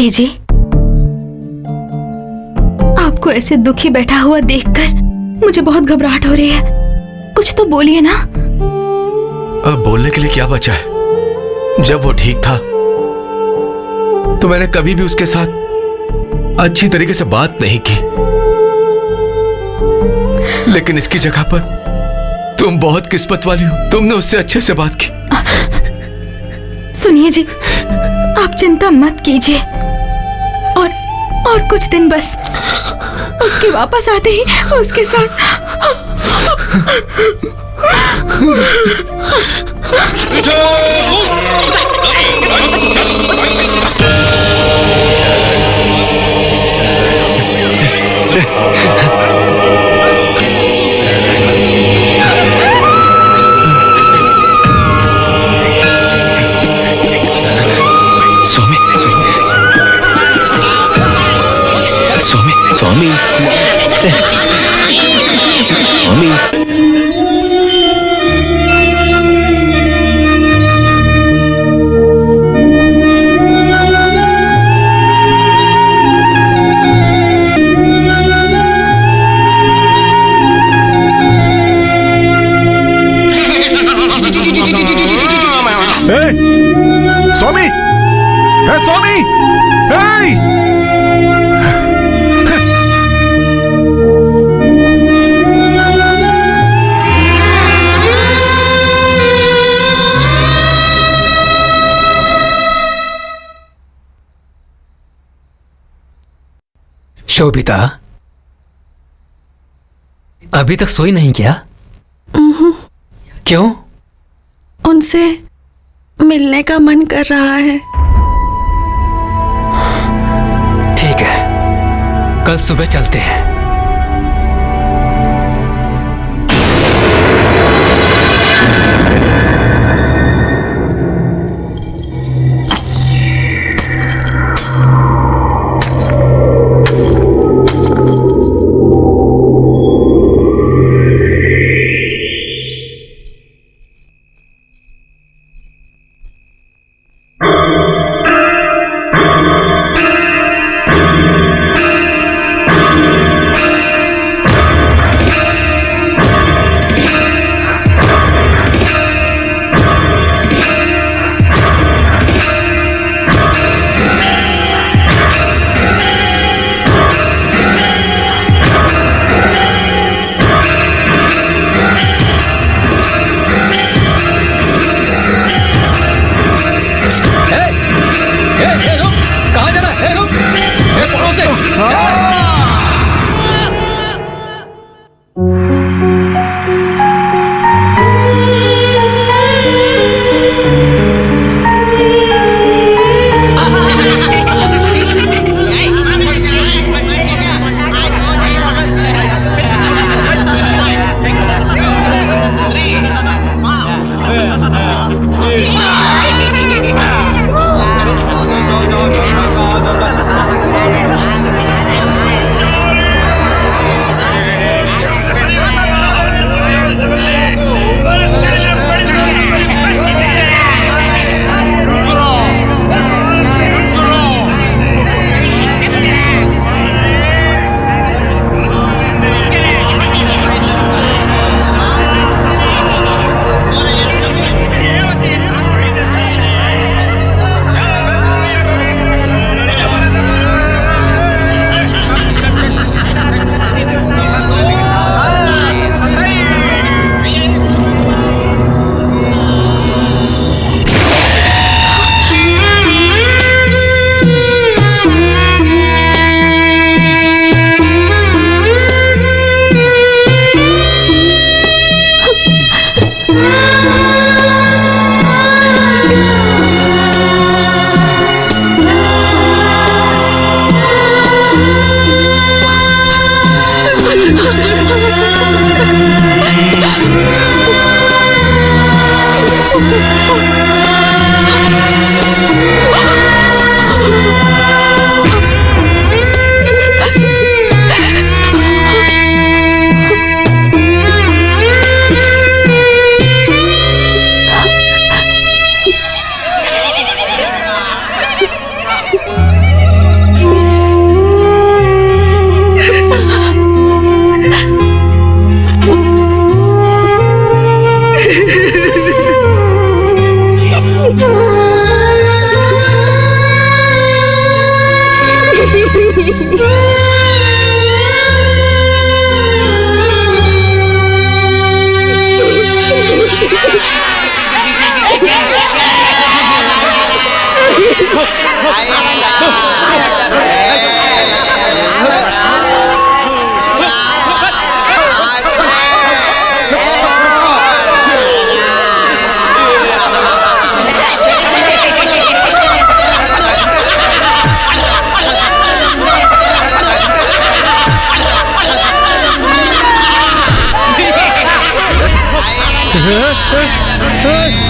जी, आपको ऐसे दुखी बैठा हुआ देखकर मुझे बहुत घबराहट हो रही है। कुछ तो बोलिए ना। अब बोलने के लिए क्या बचा है? जब वो ठीक था तो मैंने कभी भी उसके साथ अच्छी तरीके से बात नहीं की, लेकिन इसकी जगह पर तुम बहुत किस्मत वाली हो, तुमने उससे अच्छे से बात की। सुनिए जी, आप चिंता मत कीजिए, और कुछ दिन बस, उसके वापस आते ही उसके साथ स्वामी स्वामी स्वामी, स्वामी, शोभिता, अभी तक सोई नहीं क्या? क्यों? उनसे मिलने का मन कर रहा है। कल सुबह चलते हैं।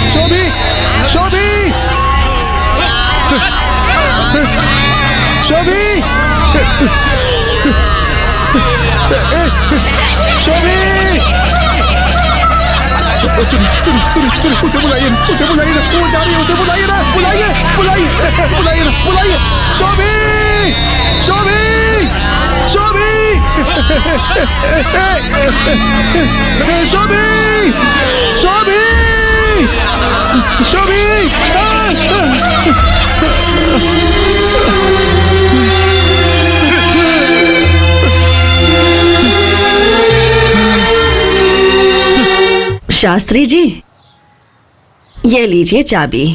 शोभी शोभी शोभी शोभी सुनिए उसे बुलाइए ना, वो जा रही है, उसे बुलाइए ना, बुलाइए ना, शोभी शोभी शोभी शोभी शोभी शोभी शास्त्री जी, ये लीजिए चाबी।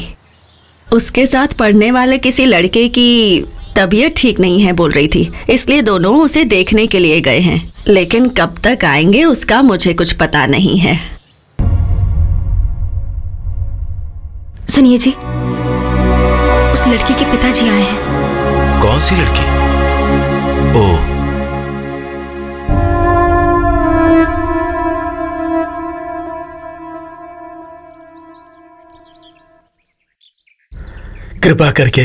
उसके साथ पढ़ने वाले किसी लड़के की तबीयत ठीक नहीं है बोल रही थी, इसलिए दोनों उसे देखने के लिए गए हैं, लेकिन कब तक आएंगे उसका मुझे कुछ पता नहीं है। सुनिए जी, उस लड़की के पिताजी आए हैं। कौन सी लड़की? ओ, कृपा करके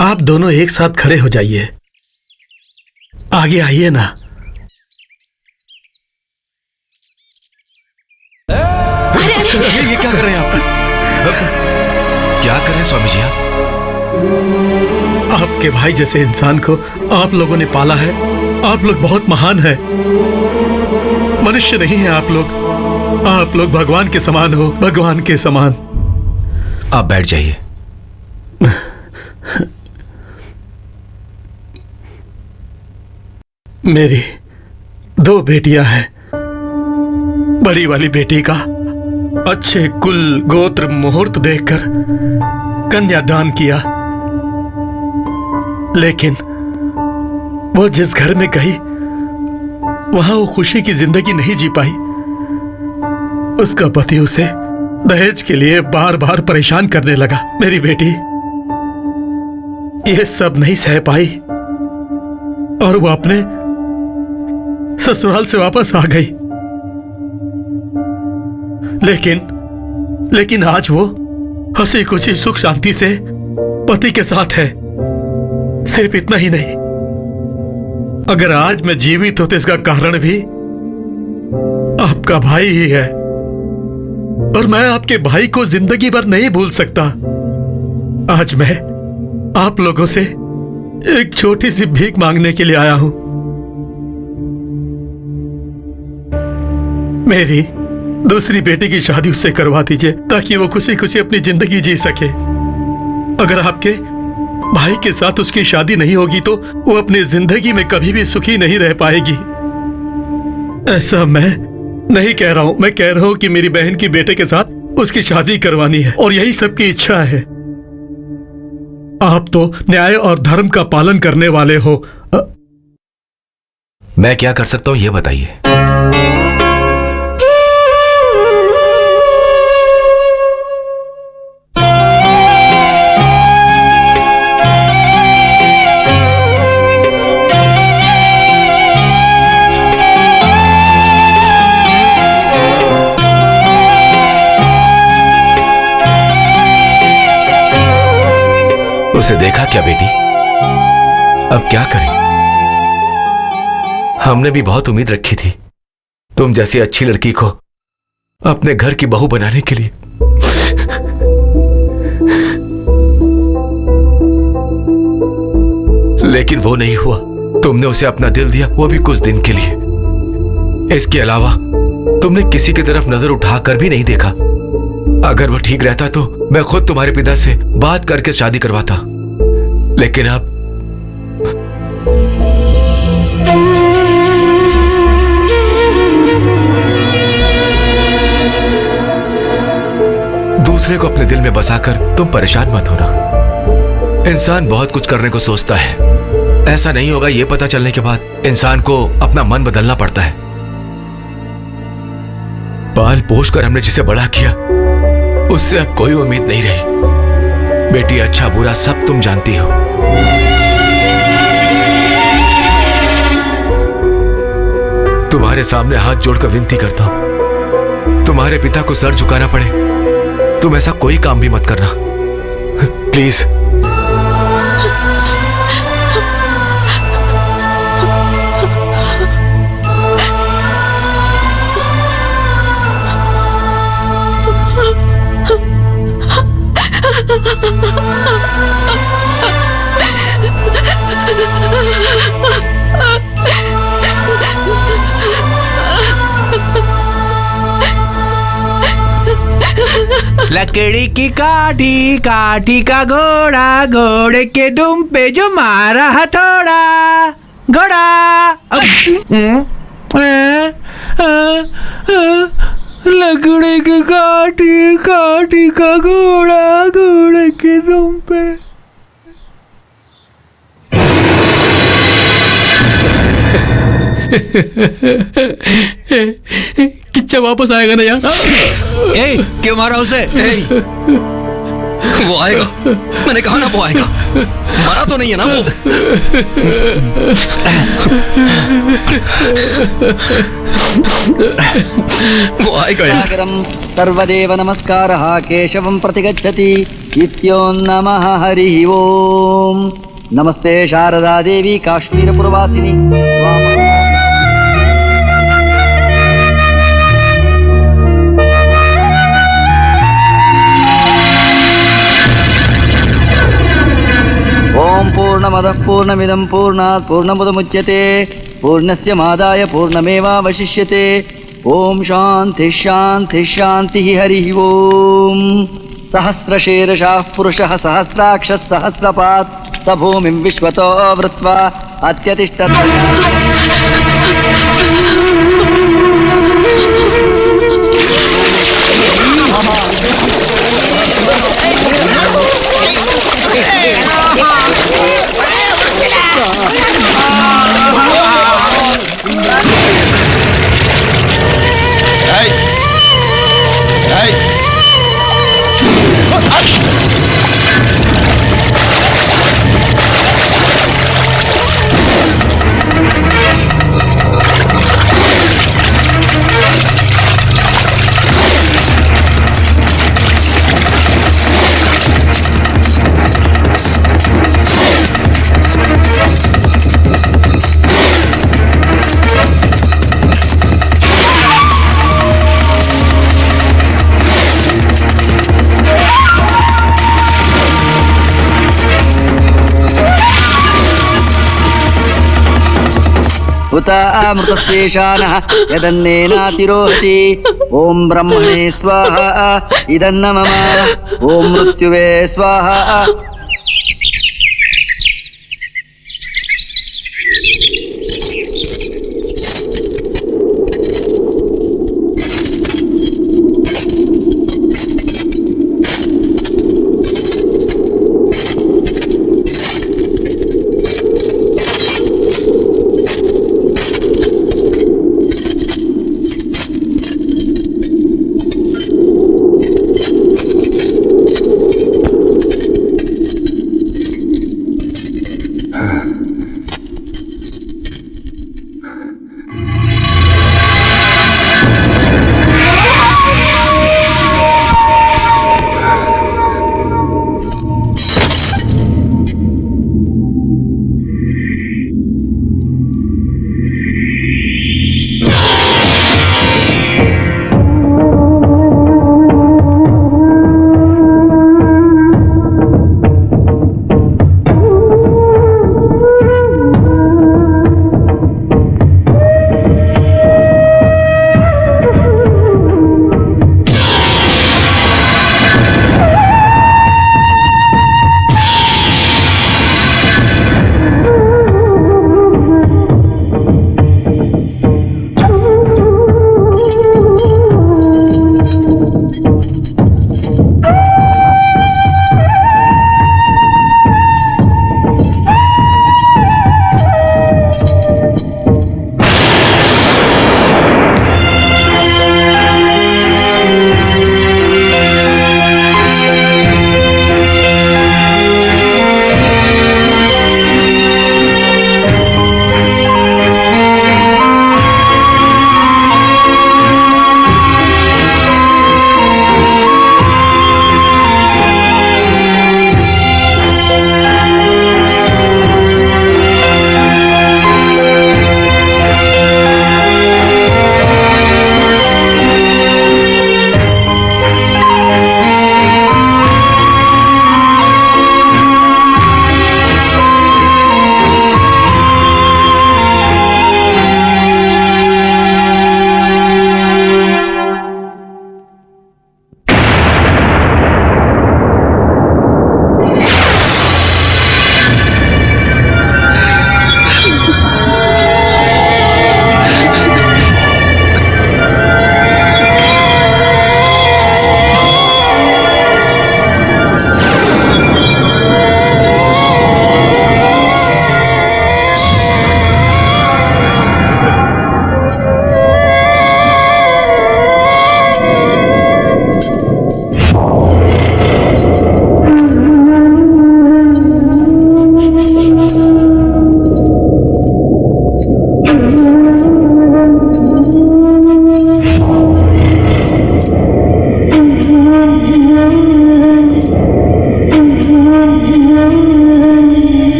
आप दोनों एक साथ खड़े हो जाइए। आगे आइए ना। ये क्या कर रहे हैं आप? क्या कर रहे हैं स्वामी जी आप? आपके भाई जैसे इंसान को आप लोगों ने पाला है। आप लोग बहुत महान हैं। मनुष्य नहीं है आप लोग भगवान के समान हो, भगवान के समान। आप बैठ जाइए। मेरी 2 बेटियां हैं। बड़ी वाली बेटी का अच्छे कुल गोत्र मुहूर्त देखकर कन्यादान किया, लेकिन वो जिस घर में गई वहां वो खुशी की जिंदगी नहीं जी पाई। उसका पति उसे दहेज के लिए बार बार परेशान करने लगा। मेरी बेटी ये सब नहीं सह पाई और वो अपने ससुराल से वापस आ गई। लेकिन आज वो हंसी खुशी सुख शांति से पति के साथ है। सिर्फ इतना ही नहीं, अगर आज मैं जीवित हूं तो इसका कारण भी आपका भाई ही है और मैं आपके भाई को जिंदगी भर नहीं भूल सकता। आज मैं आप लोगों से एक छोटी सी भीख मांगने के लिए आया हूं। मेरी दूसरी बेटी की शादी उससे करवा दीजिए ताकि वो खुशी खुशी अपनी जिंदगी जी सके। अगर आपके भाई के साथ उसकी शादी नहीं होगी तो वो अपनी जिंदगी में कभी भी सुखी नहीं रह पाएगी। ऐसा मैं नहीं कह रहा हूं, मैं कह रहा हूं कि मेरी बहन की बेटे के साथ उसकी शादी करवानी है और यही सबकी इच्छा है। आप तो न्याय और धर्म का पालन करने वाले हो। मैं क्या कर सकता हूं ये बताइए। उसे देखा क्या बेटी? अब क्या करें? हमने भी बहुत उम्मीद रखी थी तुम जैसी अच्छी लड़की को अपने घर की बहू बनाने के लिए। लेकिन वो नहीं हुआ। तुमने उसे अपना दिल दिया, वो भी कुछ दिन के लिए। इसके अलावा तुमने किसी की तरफ नजर उठाकर भी नहीं देखा। अगर वो ठीक रहता तो मैं खुद तुम्हारे पिता से बात करके शादी करवाता, लेकिन अब दूसरे को अपने दिल में बसाकर तुम परेशान मत होना। इंसान बहुत कुछ करने को सोचता है, ऐसा नहीं होगा ये पता चलने के बाद इंसान को अपना मन बदलना पड़ता है। पाल पोष कर हमने जिसे बड़ा किया उससे अब कोई उम्मीद नहीं रही। बेटी अच्छा बुरा सब तुम जानती हो। तुम्हारे सामने हाथ जोड़कर विनती करता हूं, तुम्हारे पिता को सर झुकाना पड़े तुम ऐसा कोई काम भी मत करना प्लीज। लकड़ी की काठी, काठी का घोड़ा, घोड़े के दुम पे जो मारा हथौड़ा, घोड़ा। लकड़ी की काठी, काठी का घोड़ा, घोड़े के दुम पे। किच्चा वापस आएगा ना यार? क्यों मारा उसे? वो आएगा, मैंने कहा ना वो आएगा। मरा तो नहीं है ना वो? वो आएगा यार। सर्वदेव नमस्कारः केशवं प्रतिगच्छति इत्यो नमः हरिः ओम। नमस्ते शारदा देवी काश्मीरपुरवासिनी। ओम पूर्णमदः पूर्णमिदं पूर्णात् पूर्णमुदमुच्यते पूर्णस्य मादाय पूर्णमेवावशिष्यते। ओम शांति शांति शांति हरिः ओम। सहस्रशीर्षः पुरुषः सहस्राक्षः सहस्रपात् स भूमिं विश्वतो वृत्वा अत्यतिष्ठत्। उत अमृतस्येषानः यदन्नेनातिरोहति। ओम ब्रह्मणे स्वाहा इदन्न मम। ओम मृत्युवे स्वाहा।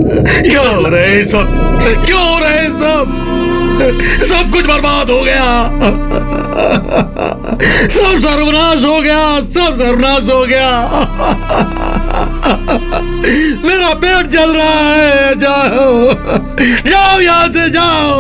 क्या हो रहा है सब? क्यों हो रहा है सब? सब कुछ बर्बाद हो गया, सब सर्वनाश हो गया, सब सर्वनाश हो गया। मेरा पेट जल रहा है, जाओ जाओ यहां से जाओ।